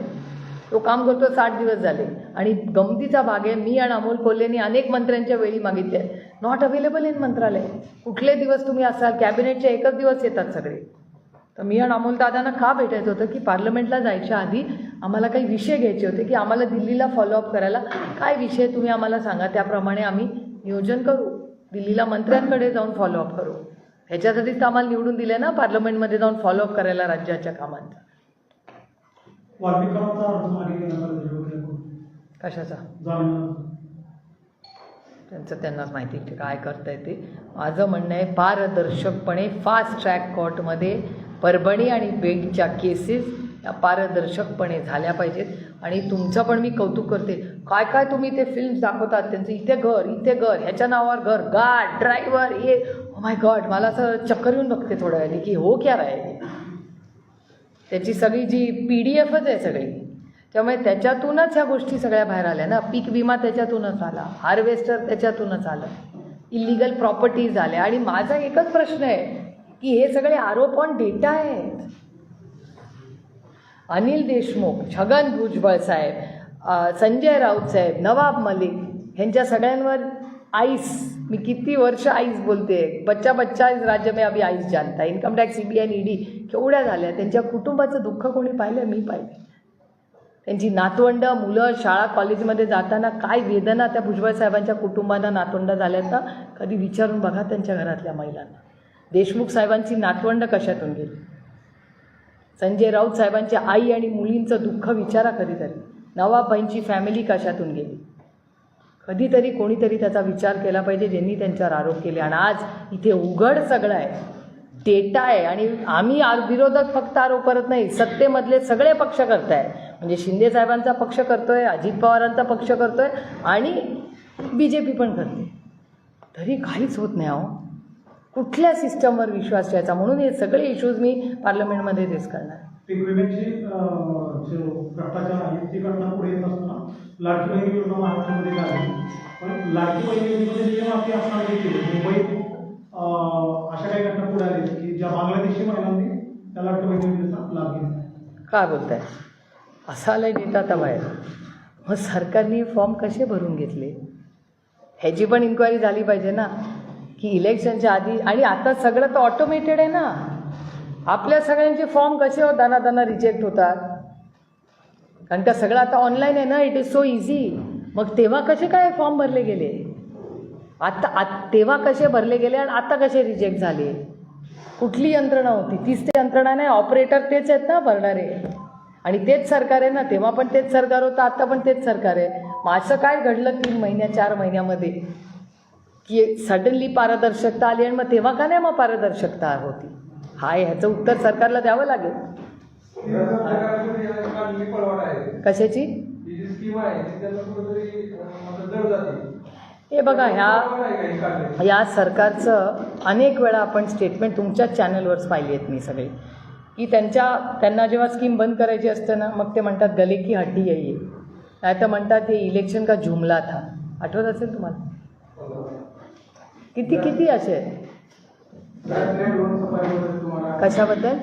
तो काम करतो 60 दिवस झाले. आणि गमतीचा भाग आहे, मी आणि अमोल कोल्हेंनी अनेक मंत्र्यांच्या वेळी मागितल्या, नॉट अवेलेबल इन मंत्रालय. कुठले दिवस तुम्ही असाल, कॅबिनेटचे एकच दिवस येतात सगळे. तर मी आणि अमोल दादांना का भेटायचं होतं की पार्लमेंटला जायच्या आधी आम्हाला काही विषय घ्यायचे होते की आम्हाला दिल्लीला फॉलोअप करायला काय विषय तुम्ही आम्हाला सांगा, त्याप्रमाणे आम्ही नियोजन करू, दिल्लीला मंत्र्यांकडे जाऊन फॉलोअप करू. ह्याच्यासाठीच तर आम्हाला निवडून दिले ना, पार्लमेंटमध्ये जाऊन फॉलोअप करायला राज्याच्या कामांचा. कशाचा त्यांनाच माहिती की काय करता येते. माझं म्हणणं आहे पारदर्शकपणे फास्ट ट्रॅक कोर्टमध्ये परभणी आणि बेगच्या केसेस या पारदर्शकपणे झाल्या पाहिजेत. आणि तुमचं पण मी कौतुक करते, काय काय तुम्ही ते फिल्म्स दाखवतात, त्यांचं इथे घर ह्याच्या नावावर घर, गार्ड, ड्रायव्हर, हे ओ माय गॉड, मला असं चक्कर येऊन बघते थोड्या वेळाने की हो क्या राहिले. त्याची सगळी जी PDF आहे सगळी, त्यामुळे त्याच्यातूनच ह्या गोष्टी सगळ्या बाहेर आल्या ना. पीक विमा त्याच्यातूनच आला, हार्वेस्टर त्याच्यातूनच आलं, इलिगल प्रॉपर्टीज आल्या. आणि माझा एकच प्रश्न आहे की हे सगळे आरोप ऑन डेटा आहेत. अनिल देशमुख, छगन भुजबळ साहेब, संजय राऊत साहेब, नवाब मलिक, ह्यांच्या सगळ्यांवर आईस, मी किती वर्ष आईस बोलते, बच्चा इस राज्य में अभी आईस जानता. इन्कम टॅक्स, CBI आणि ED केवढ्या झाल्या. त्यांच्या कुटुंबाचं दुःख कोणी पाहिलं? मी पाहिलं. त्यांची नातवंड, मुलं शाळा कॉलेजमध्ये जाताना काय वेदना त्या भुजबळ साहेबांच्या कुटुंबांना नातवंड झाल्यात ना, कधी विचारून बघा त्यांच्या घरातल्या महिलांना. देशमुख साहेबांची नातवंड कशातून गेली, संजय राऊत साहेबांच्या आई आणि मुलींचं दुःख विचारा कधीतरी. नवाबबाईंची फॅमिली कशातून गेली, कधीतरी कोणीतरी त्याचा विचार केला पाहिजे ज्यांनी त्यांच्यावर आरोप केले. आणि आज इथे उघड सगळं आहे, डेटा आहे. आणि आम्ही विरोधक फक्त आरोप करत नाही, सत्तेमधले सगळे पक्ष करत आहे. म्हणजे शिंदे साहेबांचा पक्ष करतोय, अजित पवारांचा पक्ष करतोय आणि BJP पण करते, तरी काहीच होत नाही. अहो, कुठल्या सिस्टमवर विश्वास ठेवायचा. म्हणून हे सगळे इश्यूज मी पार्लमेंटमध्ये फेस करणार.
पीक विम्याची जो भ्रष्टाचार आहे ती घटना पुढे येत असताना लाडकी बहिणी योजना महाराष्ट्रामध्ये झाली, पण लाडकी बहिणी योजनेमध्ये नियम आपली असणार देखील मुंबईत अशा काही घटना पुढे आल्या की ज्या बांगलादेशी महिलांनी त्या लाडकी बहिणी योजनेचा लाभ घेतला.
काय बोलताय? असा आलाय डेटा आता बाहेर. मग सरकारने फॉर्म कसे भरून घेतले ह्याची पण इन्क्वायरी झाली पाहिजे ना, की इलेक्शनच्या आधी. आणि आता सगळं तर ऑटोमेटेड आहे ना, आपल्या सगळ्यांचे फॉर्म कसे दाना रिजेक्ट होतात, कारण का सगळं आता ऑनलाईन आहे ना, इट इज सो इझी. मग तेव्हा कसे काय फॉर्म भरले गेले, तेव्हा कसे भरले गेले आणि आता कसे रिजेक्ट झाले? कुठली यंत्रणा होती? तीच ते यंत्रणा नाही, ऑपरेटर तेच आहेत ना भरणारे, आणि तेच सरकार आहे ना. तेव्हा पण तेच सरकार होतं, आता पण तेच सरकार आहे. मग असं काय घडलं 3 महिन्या 4 महिन्यामध्ये की सडनली पारदर्शकता आली, आणि मग तेव्हा का नाही मग पारदर्शकता होती? ह्याचं उत्तर सरकारला द्यावं लागेल. कशाची? हे बघा, ह्या सरकारचं अनेक वेळा आपण स्टेटमेंट तुमच्याच चॅनलवरच पाहिली आहेत मी सगळे, की त्यांना जेव्हा स्कीम बंद करायची असते ना, मग ते म्हणतात गले की हड्डी आहे, नाही तर म्हणतात हे इलेक्शन का जुमला था. आठवत असेल तुम्हाला? किती असे आहेत. कशाबद्दल?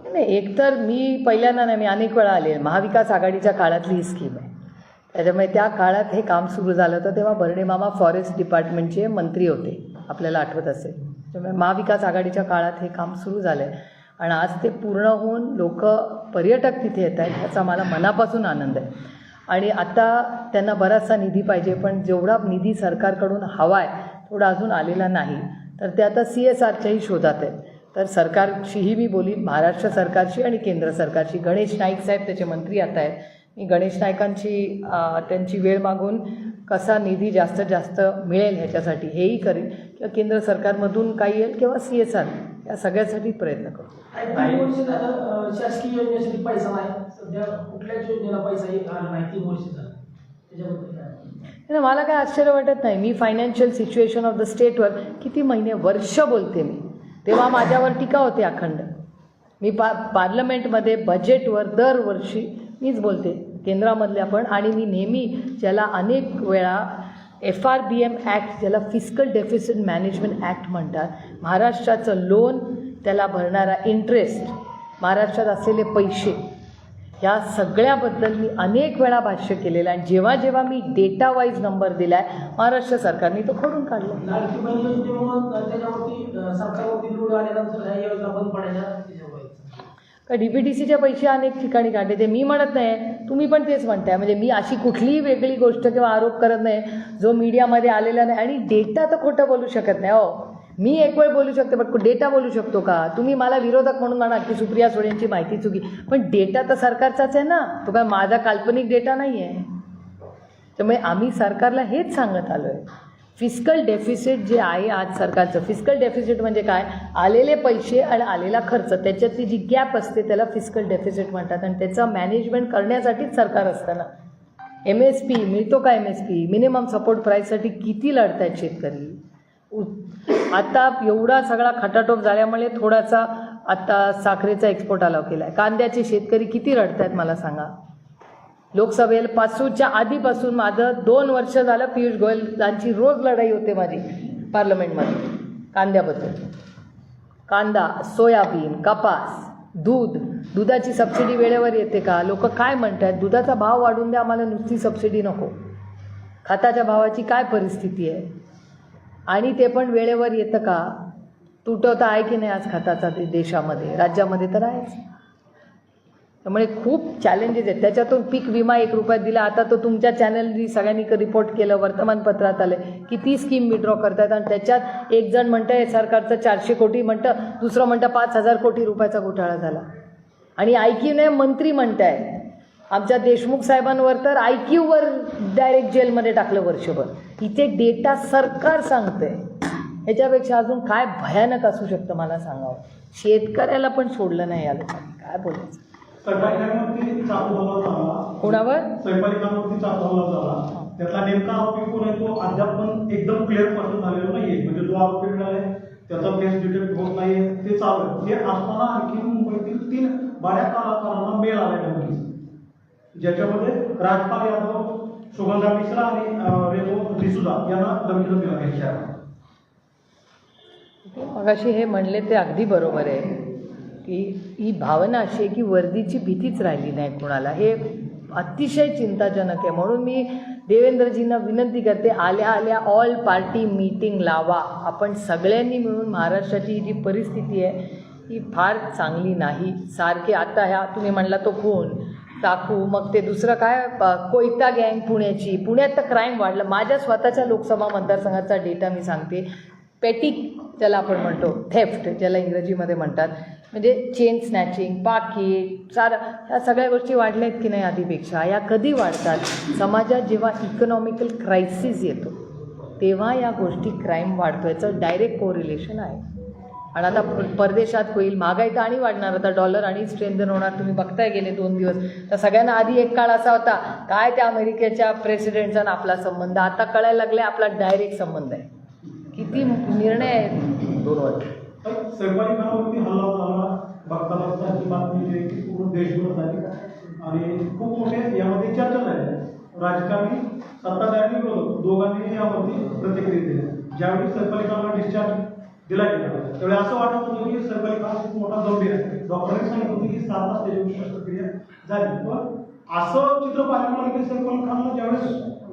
नाही, एकतर मी पहिल्यांदा नाही, मी अनेक वेळा आले. महाविकास आघाडीच्या काळातली ही स्कीम आहे, त्याच्यामुळे त्या काळात हे काम सुरू झालं होतं. तेव्हा बर्डे मामा फॉरेस्ट डिपार्टमेंटचे मंत्री होते, आपल्याला आठवत असेल. त्यामुळे महाविकास आघाडीच्या काळात हे काम सुरू झालं आहे आणि आज ते पूर्ण होऊन लोक पर्यटक तिथे येत आहेत, याचा मला मनापासून आनंद आहे. आणि आता त्यांना बराचसा निधी पाहिजे, पण जेवढा निधी सरकारकडून हवा आहे थोडा अजून आलेला नाही, तर ते आता CSRच्याही शोधात आहेत. तर सरकारशीही मी बोलीन, महाराष्ट्र सरकारशी आणि केंद्र सरकारशी. गणेश नाईक साहेब त्याचे मंत्री आता आहेत, मी गणेश नाईकांची त्यांची वेळ मागून कसा निधी जास्तीत जास्त मिळेल ह्याच्यासाठी हेही करेन, किंवा केंद्र सरकारमधून काही येईल किंवा CSR, या सगळ्यासाठी प्रयत्न करू.
शासकीय योजनेसाठी पैसा नाही, सध्या कुठल्याच योजनेला पैसा येत आला नाही 3 वर्ष झालं, त्याच्याबद्दल काय?
मला काय आश्चर्य वाटत नाही. मी फायनान्शियल सिच्युएशन ऑफ द स्टेटवर किती महिने वर्ष बोलते मी, तेव्हा माझ्यावर टीका होते अखंड. मी पार्लमेंटमध्ये बजेटवर दरवर्षी मीच बोलते, केंद्रामधल्या पण. आणि मी नेहमी ज्याला अनेक वेळा FRBM ॲक्ट, ज्याला फिस्कल डेफिसिट मॅनेजमेंट ॲक्ट म्हणतात, महाराष्ट्राचं लोन, त्याला भरणारा इंटरेस्ट, महाराष्ट्रात असलेले पैसे, ह्या सगळ्याबद्दल मी अनेक वेळा भाष्य केलेलं आहे. आणि जेव्हा जेव्हा मी डेटा वाईज नंबर दिला आहे, महाराष्ट्र सरकारने तो खोडून काढला.
लाडकी बहीण योजनेमुळे त्याच्यावरती सरकारवरती लोड आल्यानंतर ह्या योजना बंद पडायच्या त्याच्यावर
का DPTCचे पैसे अनेक ठिकाणी काढले, ते मी म्हणत नाही, तुम्ही पण तेच म्हणताय. म्हणजे मी अशी कुठलीही वेगळी गोष्ट किंवा आरोप करत नाही जो मीडियामध्ये आलेला नाही. आणि डेटा तर खोटं बोलू शकत नाही. हो, मी एक वेळ बोलू शकते, पण डेटा बोलू शकतो का? तुम्ही मला विरोधक म्हणून म्हणा की सुप्रिया सुळेंची माहिती चुकी, पण डेटा तर सरकारचाच आहे ना, तो काय माझा काल्पनिक डेटा नाही आहे. त्यामुळे आम्ही सरकारला हेच सांगत आलो आहे, फिस्कल डेफिसिट जे आहे आज सरकारचं, फिस्कल डेफिसिट म्हणजे काय, आलेले पैसे आणि आलेला खर्च, त्याच्यातली जी गॅप असते त्याला फिस्कल डेफिसिट म्हणतात. आणि त्याचं मॅनेजमेंट करण्यासाठीच सरकार असतं ना. MSP मिळतो का? MSP मिनिमम सपोर्ट प्राईससाठी किती लढत आहेत शेतकरी. आता एवढा सगळा खटाटोप झाल्यामुळे थोडासा आता साखरेचा एक्सपोर्ट अलाव केला आहे. कांद्याचे शेतकरी किती रडत आहेत मला सांगा. लोकसभेपासूनच्या आधीपासून माझं 2 वर्ष झालं पियुष गोयलांची रोज लढाई होते माझी पार्लमेंटमध्ये कांद्याबद्दल. कांदा, सोयाबीन, कपास, दूध, दुधाची सबसिडी वेळेवर येते का? लोक काय म्हणत आहेत, दुधाचा भाव वाढून द्या, आम्हाला नुसती सबसिडी नको. खताच्या भावाची काय परिस्थिती आहे, आणि ते पण वेळेवर येतं का? तुटवता आहे की नाही आज खताचा ते देशामध्ये, राज्यामध्ये तर आहेच. त्यामुळे खूप चॅलेंजेस आहेत. त्याच्यातून पीक विमा 1 रुपयात दिला. आता तो तुमच्या चॅनलनी सगळ्यांनी रिपोर्ट केलं, वर्तमानपत्रात आलं की ती स्कीम विड्रॉ करतात. आणि त्याच्यात एक जण म्हणतं आहे सरकारचं 400 कोटी म्हणतं, दुसरं म्हणतं 5,000 कोटी रुपयाचा घोटाळा झाला. आणि IQ मंत्री म्हणत आहे, आमच्या देशमुख साहेबांवर तर IQवर डायरेक्ट जेलमध्ये टाकलं वर्षभर. इथे डेटा सरकार सांगतंय. ह्याच्यापेक्षा अजून काय भयानक असू शकतं मला सांगावं. शेतकऱ्याला पण सोडलं नाही या लोकांनी. काय बोलायचं.
स्वयंपाकावरती चाकू हल्ला झाला.
कोणावर?
स्वयंपाकावरती चाकू हल्ला झाला. त्यातला नेमका आरोपी कोण आहे तो अद्याप पण एकदम क्लिअर पर्सन झालेला नाहीये. म्हणजे जो आरोपी मिळालाय त्याचा फेस डिटेक्ट होत नाहीये, ते चालू आहे. हे असताना आणखी मुंबईतील 3 बड्या कलाकारांना मेल आलेला होती, ज्याच्यामध्ये राजपाल यादव, सुगंधा मिश्रा आणि रेमो डिसूजा यांना धमकीला दिला घ्यायच्या.
मगाशी हे म्हणले ते अगदी बरोबर आहे की ही भावना अशी आहे की वर्दीची भीतीच राहिली नाही कुणाला. हे अतिशय चिंताजनक आहे. म्हणून मी देवेंद्रजींना विनंती करते, आल्या आल्या ऑल पार्टी मीटिंग लावा. आपण सगळ्यांनी मिळून महाराष्ट्राची जी परिस्थिती आहे ही फार चांगली नाही. सारखे आता ह्या तुम्ही म्हणला तो खून, चाकू, मग ते दुसरं काय कोयता गँग पुण्याची, पुण्यात तर क्राईम वाढलं. माझ्या स्वतःच्या लोकसभा मतदारसंघाचा डेटा मी सांगते. पेटी ज्याला आपण म्हणतो, थेफ्ट ज्याला इंग्रजीमध्ये म्हणतात, म्हणजे चेन स्नॅचिंग, पाकिट, सारा, ह्या सगळ्या गोष्टी वाढल्या आहेत की नाही आधीपेक्षा. या कधी वाढतात? समाजात जेव्हा इकॉनॉमिकल क्रायसिस येतो तेव्हा या गोष्टी क्राईम वाढतो. याचं डायरेक्ट कोरिलेशन आहे. आणि आता परदेशात होईल, महागाई तर आणि वाढणार. आता डॉलर आणि स्ट्रेंथन होणार. तुम्ही बघताय गेले 2 दिवस तर सगळ्यांना आधी एक काळ असा होता काय त्या अमेरिकेच्या प्रेसिडेंटचा आणि आपला संबंध. आता कळायला लागले आपला डायरेक्ट संबंध आहे. किती निर्णय आहेत.
2 वर्ष स्वयंपाकावरती हल्ला झाला. बघता बघता ही बातमी जी आहे ती पूर्ण देशभर झाली आणि खूप मोठे यामध्ये चर्चा झाली. राजकारणी, सत्ताधारी, विरोधक दोघांनी यावरती प्रतिक्रिया दिल्या. ज्यावेळी स्वयंपाकाला डिस्चार्ज दिला गेला त्यावेळी असं वाटत होतं की स्वयंपाक खूप मोठा गंभीर आहे. डॉक्टरांनी सांगितलं होतं की 7 तास त्याच्यावर शस्त्रक्रिया झाली. पण असं चित्र पाहायला मला की सैफ खानला ज्यावेळेस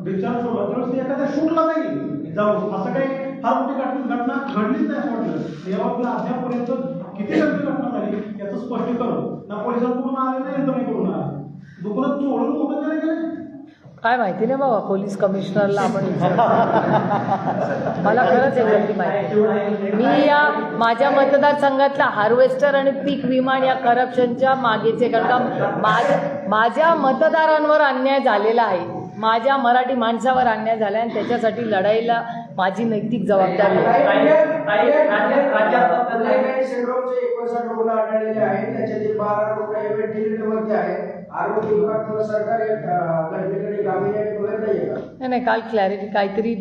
डिस्चार्ज सोडला त्यावेळेस ते एखाद्या शूटला जाईल जाऊ, असं काही फार मोठी घटना घडलीच नाही म्हटलं. यावर अद्यापर्यंत किती घटना झाली याचं स्पष्टीकरण ना पोलिसांकडून आले नाही, यंत्रणेकडून आले. दुकानात चोरून मोठं केलं गेलं
काय माहिती नाही बाबा. पोलीस कमिशनरला आपण मला खरंच याच्यातली माहिती. मी या माझ्या मतदारसंघातल्या हार्वेस्टर आणि पीक विमा या करप्शनच्या मागेचे, कारण का माझ्या मतदारांवर अन्याय झालेला आहे, माझ्या मराठी माणसावर अन्याय झाला आणि त्याच्यासाठी लढाईला माझी नैतिक जबाबदारी आहे.
राज्यात सिंड्रोमचे 59 रुग्ण आढळलेले आहेत. त्याच्यातील 12 रुग्ण व्हेंटिलेटरवरती आहेत. आरोग्य विभाग किंवा सरकार घटनेकडे गांभीर्याने बघत नाहीये का?
नाही, काल क्लॅरिटी काहीतरी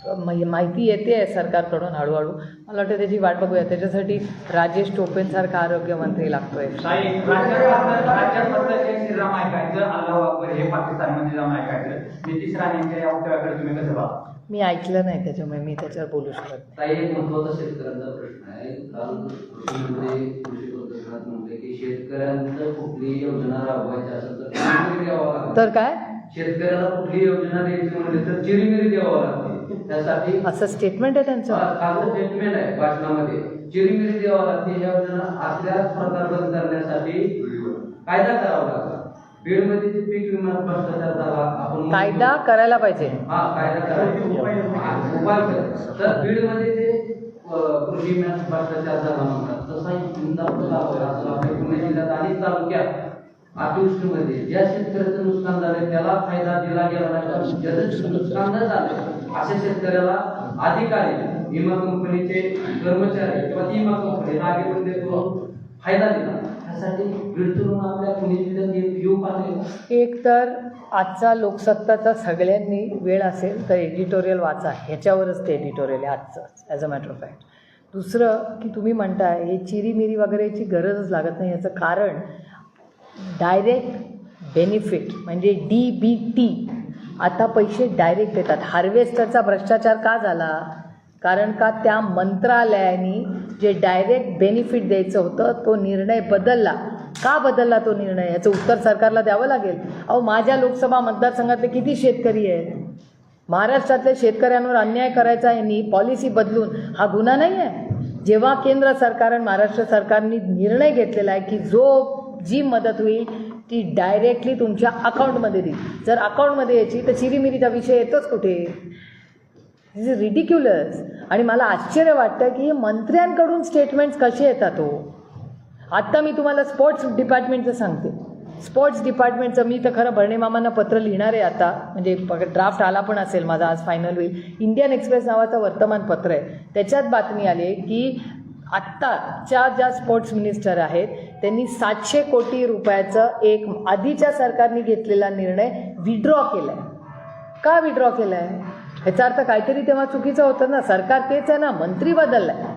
माहिती येते आहे सरकारकडून हळूहळू. मला वाटतं त्याची वाट बघूया. त्याच्यासाठी राजेश टोपेंसारखा आरोग्यमंत्री लागतोय.
राज्यात जय श्रीराम ऐकायचं, अल्लाहू अकबर हे पाकिस्तानमध्ये जाऊन ऐकायचं. नितीश राणेंच्या या वक्तव्याकडे तुम्ही कसं पाहता?
मी ऐकलं नाही त्याच्यामुळे मी त्याच्यावर बोलू शकत नाही.
ताई, एक महत्त्वाचा शेतकऱ्यांचा प्रश्न आहे. काल कृषी पत्रकारात म्हणले की शेतकऱ्यांचं कुठलीही योजना राबवायची असेल तर चिरीमिरी द्यावं लागतं.
तर काय
शेतकऱ्याला कुठली योजना द्यायची म्हणले तर चिरीमिरी द्यावं लागते. त्यासाठी
असं स्टेटमेंट आहे त्यांचं.
काल स्टेटमेंट आहे भाषणामध्ये, चिरीमिरी द्यावं लागते. या योजना असल्याच प्रकार बंद करण्यासाठी कायदा करावा लागला. बीडमध्ये जे पीक विमा भ्रष्टाचार झाला, आपण
कायदा करायला पाहिजे.
हा कायदा करायला उपाय केला. तर बीडमध्ये जे कृषी विमा भ्रष्टाचार झाला म्हणतात, तसा एक इंदापूर तालुका असं आपल्या पुणे जिल्ह्यात अनेक तालुक्यात अतिवृष्टीमध्ये ज्या शेतकऱ्याचं नुकसान झालं त्याला फायदा दिला गेला नाही, ज्याचं नुकसान न झालं अशा शेतकऱ्याला अधिकारी, विमा कंपनीचे कर्मचारी किंवा विमा कंपनी मागे बंद करून फायदा दिला. त्यासाठी बीडतून आपल्या पुणे जिल्ह्यात येऊ पाहिजे.
एक तर आजचा लोकसत्ताचा सगळ्यांनी वेळ असेल तर एडिटोरियल वाचा. ह्याच्यावरच ते एडिटोरियल आहे आजचं, as a matter of fact. दुसरं की तुम्ही म्हणताय हे चिरीमिरी वगैरेची गरजच लागत नाही. याचं कारण डायरेक्ट बेनिफिट म्हणजे DBT. आता पैसे डायरेक्ट देतात. हार्वेस्टरचा भ्रष्टाचार का झाला? कारण का त्या मंत्रालयाने जे डायरेक्ट बेनिफिट द्यायचं होतं तो निर्णय बदलला. का बदलला तो निर्णय? याचं उत्तर सरकारला द्यावं लागेल. अहो, माझ्या लोकसभा मतदारसंघातले किती शेतकरी आहेत? महाराष्ट्रातल्या शेतकऱ्यांवर अन्याय करायचा यांनी पॉलिसी बदलून हा गुन्हा नाही आहे. जेव्हा केंद्र सरकार आणि महाराष्ट्र सरकारने निर्णय घेतलेला आहे की जी मदत होईल ती डायरेक्टली तुमच्या अकाउंटमध्ये देईल. जर अकाउंटमध्ये यायची तर चिरीमिरीचा विषय येतोच कुठे? दिस इज रिडिक्युलस. आणि मला आश्चर्य वाटतं की मंत्र्यांकडून स्टेटमेंट्स कसे येतात हो. आत्ता मी तुम्हाला स्पोर्ट्स डिपार्टमेंटचं सांगते. स्पोर्ट्स डिपार्टमेंटचं मी तर खरं भरणे मामांना पत्र लिहिणार आहे आता, म्हणजे ड्राफ्ट आला पण असेल माझा, आज फायनल होईल. इंडियन एक्सप्रेस नावाचं वर्तमानपत्र आहे, त्याच्यात बातमी आली की आत्ताच्या ज्या स्पोर्ट्स मिनिस्टर आहेत त्यांनी 700 कोटी रुपयाचं एक आधीच्या सरकारने घेतलेला निर्णय विड्रॉ केला आहे. का विड्रॉ केला आहे? ह्याचा अर्थ काहीतरी तेव्हा चुकीचं होतं ना. सरकार तेच आहे ना, मंत्री बदलला आहे.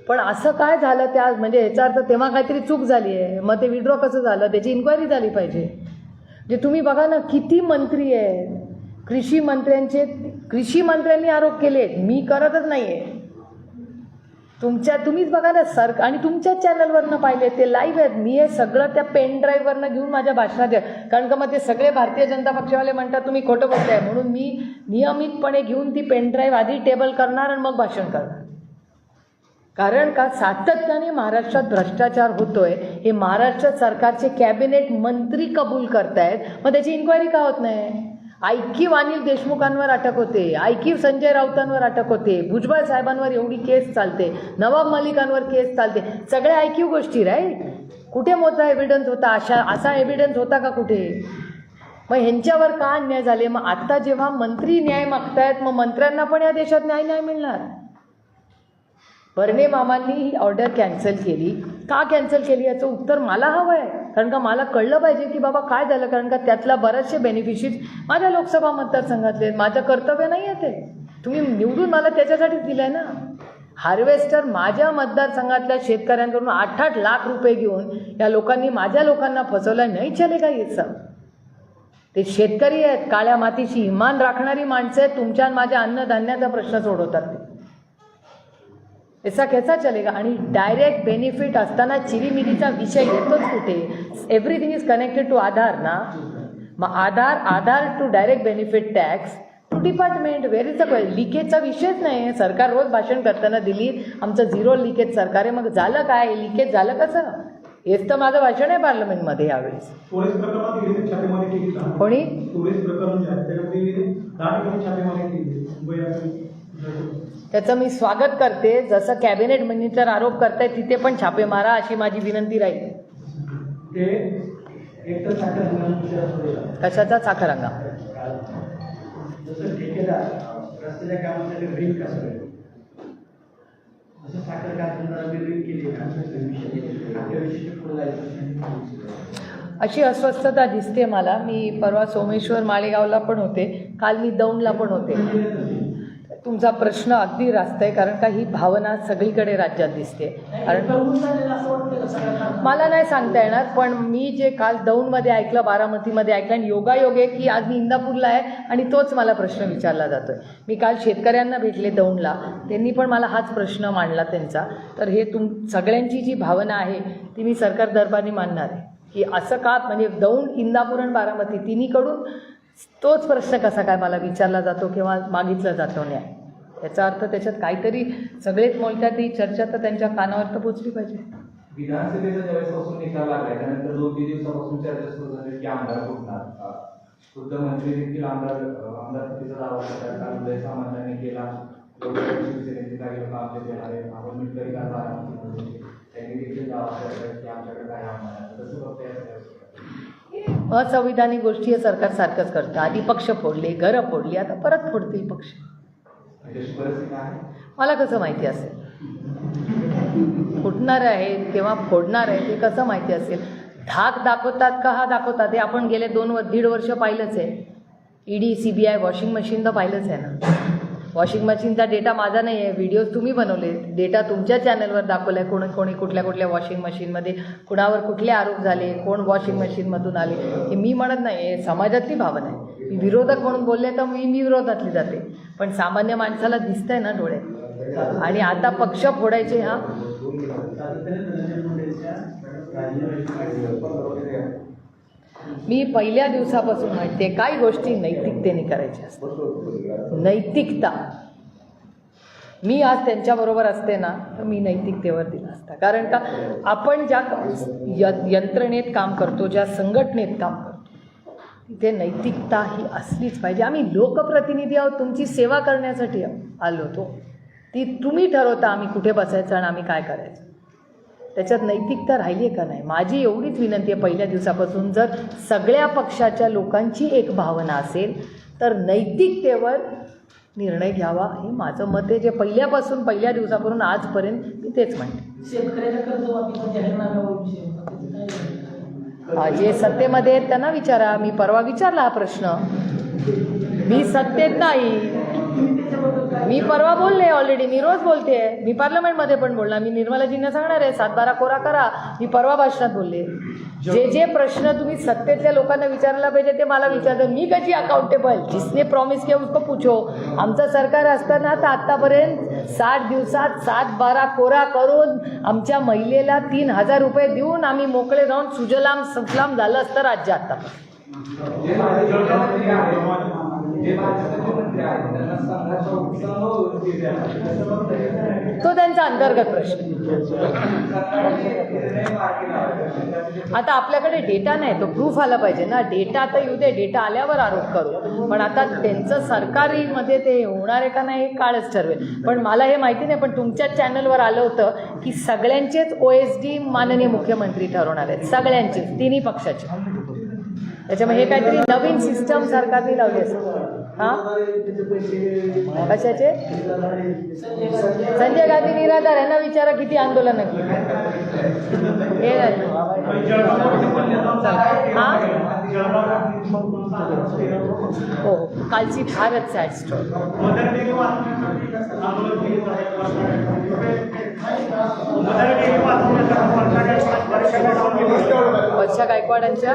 पण असं काय झालं त्या, म्हणजे ह्याचा अर्थ तेव्हा काहीतरी चूक झाली आहे. मग ते विड्रॉ कसं झालं त्याची इन्क्वायरी झाली पाहिजे. म्हणजे तुम्ही बघा ना किती मंत्री आहेत. कृषी मंत्र्यांनी आरोप केले, मी करतच नाही आहे. तुम्हीच बघा ना आणि तुमच्याच चॅनलवरनं पाहिले, ते लाईव्ह आहेत. मी हे सगळं त्या पेन ड्राईव्हवरनं घेऊन माझ्या भाषणात आहे. कारण का मग ते सगळे भारतीय जनता पक्षवाले म्हणतात तुम्ही खोटं बोलताय, म्हणून मी नियमितपणे घेऊन ती पेन ड्राईव्ह आधी टेबल करणार आणि मग भाषण करणार. कारण का सातत्याने महाराष्ट्रात भ्रष्टाचार होतोय हे महाराष्ट्र सरकारचे कॅबिनेट मंत्री कबूल करतायत. मग त्याची इन्क्वायरी का होत नाही? ऐकीव अनिल देशमुखांवर अटक होते, ऐकीव संजय राऊतांवर अटक होते, भुजबळ साहेबांवर एवढी केस चालते, नवाब मलिकांवर केस चालते, सगळ्या ऐकीव गोष्टी राईट. कुठे मोठा एव्हिडन्स होता? असा एव्हिडन्स होता का कुठे? मग ह्यांच्यावर का अन्याय झाले? मग आता जेव्हा मंत्री न्याय मागतायत मग मंत्र्यांना पण या देशात न्याय मिळणार. भरणे मामांनी ही ऑर्डर कॅन्सल केली. का कॅन्सल केली याचं उत्तर मला हवं आहे. कारण का मला कळलं पाहिजे की बाबा काय झालं. कारण का त्यातला बरेचसे बेनिफिशियरीज माझ्या लोकसभा मतदारसंघातले आहेत. माझं कर्तव्य नाही आहे ते. तुम्ही निवडून मला त्याच्यासाठीच दिलं आहे ना. हार्वेस्टर माझ्या मतदारसंघातल्या शेतकऱ्यांकडून 8-8 लाख रुपये घेऊन या लोकांनी माझ्या लोकांना फसवलं. नाही चले का हे सब? ते शेतकरी आहेत, काळ्या मातीची इमान राखणारी माणसं आहेत. तुमच्या आणि माझ्या अन्नधान्याचा प्रश्न सोडवतात ते. ऐसा कैसा चलेगा? आणि डायरेक्ट बेनिफिट असताना चिरीमिरीचा विषय येतोच कुठे? Everything is connected to Aadhaar ना. मग Aadhaar to direct benefit tax to department. Where is the लिकेजचा विषयच नाही. सरकार रोज भाषण करताना दिल्लीत आमचं 0 लिकेज सरकार आहे. मग झालं काय? लिकेज झालं कसं? हेच तर माझं भाषण आहे पार्लमेंटमध्ये यावेळेस. कोणी त्याचं मी स्वागत करते. जसं कॅबिनेट मिनिस्टर आरोप करतायत तिथे पण छापे मारा अशी माझी विनंती राहील. कशाचा? साखर हंगाम.
जसं ठेकेदार रस्त्याच्या कामासाठी ड्रिल कसं आहे जसं साखर कारखानदारांनी ड्रिल केली पुढे जायचं
अशी अस्वस्थता दिसते मला. मी परवा सोमेश्वर माळेगावला पण होते, काल मी दौंडला पण होते. तुमचा प्रश्न अगदी रास्त आहे, कारण का ही भावना सगळीकडे राज्यात दिसते. कारण
ठरवून झालेलं असं वाटतं का सगळ्यांना?
मला नाही सांगता येणार, पण मी जे काल दौंडमध्ये ऐकलं, बारामतीमध्ये ऐकलं, आणि योगायोग आहे की आज मी इंदापूरला आहे आणि तोच मला प्रश्न विचारला जातो आहे. मी काल शेतकऱ्यांना भेटले दौंडला, त्यांनी पण मला हाच प्रश्न मांडला त्यांचा. तर हे सगळ्यांची जी भावना आहे ती मी सरकार दरबारी मानणार आहे की असं का, म्हणजे दौंड, इंदापूर आणि बारामती तिन्हीकडून तोच प्रश्न कसा काय मला विचारला जातो किंवा मागितला जातो नाही. याचा अर्थ त्याच्यात काहीतरी सगळेच बोलतात, ती चर्चा तर त्यांच्या कानावर तर पोचली पाहिजे.
विधानसभेचा ज्यावेळेस निकाल लागलाय त्यानंतर 2-3 दिवसापासून चर्चा सुरू झाली की आमदार फुटणार. खुद्द मंत्री देखील आमदारकीचा दावा करतात. काल उदय सामंतांनी केला, शिवसेनेचे काही लोक आमचे देणार आहेत, आपण मिटकरी बारामतीमध्ये त्यांनी देखील दावा करतात की आमच्याकडे काय आमदार आहे. तसं बघता
असंविधानिक गोष्टी हे सरकार सारखंच करतं. आधी पक्ष फोडले, घरं फोडली, आता परत फोडतील पक्ष.
अशी परिस्थिती आहे.
मला कसं माहिती असेल फुटणार आहेत किंवा फोडणार आहेत, हे कसं माहिती असेल? धाक दाखवतात का हा दाखवतात हे आपण गेले 2-1.5 वर्ष पाहिलंच आहे. ED, CBI, वॉशिंग मशीन तर पाहिलंच आहे ना. वॉशिंग मशीनचा डेटा माझा नाही आहे, व्हिडिओज तुम्ही बनवले, डेटा तुमच्या चॅनलवर दाखवला आहे. कोणी कुठल्या वॉशिंग मशीनमध्ये कुणावर कुठले आरोप झाले, कोण वॉशिंग मशीनमधून आले, हे मी म्हणत नाही, हे समाजातली भावना आहे. मी विरोधक म्हणून बोलले तर मी विरोधातली जाते, पण सामान्य माणसाला दिसतंय ना डोळे. आणि आता पक्ष फोडायचे. हा, मी पहिल्या दिवसापासून म्हणते काही गोष्टी नैतिकतेने करायच्या असतात. नैतिकता, मी आज त्यांच्याबरोबर असते ना तर मी नैतिकतेवर दिला असता. कारण का आपण ज्या यंत्रणेत काम करतो, ज्या संघटनेत काम करतो, तिथे नैतिकता ही असलीच पाहिजे. आम्ही लोकप्रतिनिधी आहोत, तुमची सेवा करण्यासाठी आलो होतो. ती तुम्ही ठरवता आम्ही कुठे बसायचं आणि आम्ही काय करायचं. त्याच्यात नैतिकता राहिली आहे का नाही, माझी एवढीच विनंती आहे. पहिल्या दिवसापासून जर सगळ्या पक्षाच्या लोकांची एक भावना असेल तर नैतिकतेवर निर्णय घ्यावा, हे माझं मत आहे. जे पहिल्या दिवसापासून आजपर्यंत मी तेच म्हणते.
शेतकऱ्याच्या कर्जमाफीचा जाहीरनाम्यावर विषय होता, त्याचं काय?
जे सत्तेमध्ये आहेत त्यांना विचारा. मी परवा विचारला हा प्रश्न. मी सत्तेत नाही, मी परवा बोलले ऑलरेडी, मी रोज बोलते, मी पार्लमेंटमध्ये पण बोलणार, मी निर्मलाजींना सांगणार आहे 7-12 कोरा करा. मी परवा भाषणात बोलले. जे प्रश्न तुम्ही सत्तेतल्या लोकांना विचारायला पाहिजे ते मला विचारतं. मी कशी अकाउंटेबल? जिसने प्रॉमिस किया उसको पूछो. आमचं सरकार असताना तर आत्तापर्यंत 60 दिवसात 7-12 कोरा करून आमच्या महिलेला 3,000 रुपये देऊन आम्ही मोकळे जाऊन सुजलाम सुफलाम झालं असतं राज्य. आत्तापर्यंत तो त्यांचा अंतर्गत प्रश्न. आता आपल्याकडे डेटा नाही, तो प्रूफ आला पाहिजे ना. डेटा आता येऊ दे, डेटा आल्यावर आरोप करू. पण आता त्यांचं सरकारीमध्ये ते होणार आहे का नाही हे काळच ठरवेल. पण मला हे माहिती नाही, पण तुमच्याच चॅनलवर आलं होतं की सगळ्यांचेच OSD माननीय मुख्यमंत्री ठरवणार आहेत, सगळ्यांचेच, तिन्ही पक्षाचे. त्याच्यामुळे हे काहीतरी नवीन सिस्टम सरकारने लावली असेल. हां, कशाचे? संजय गांधी निराधार आहे ना, विचारा किती आंदोलनं केली. हे हां, हो, कालची फारच सॅड स्टोरी. वर्षा गायकवाडांच्या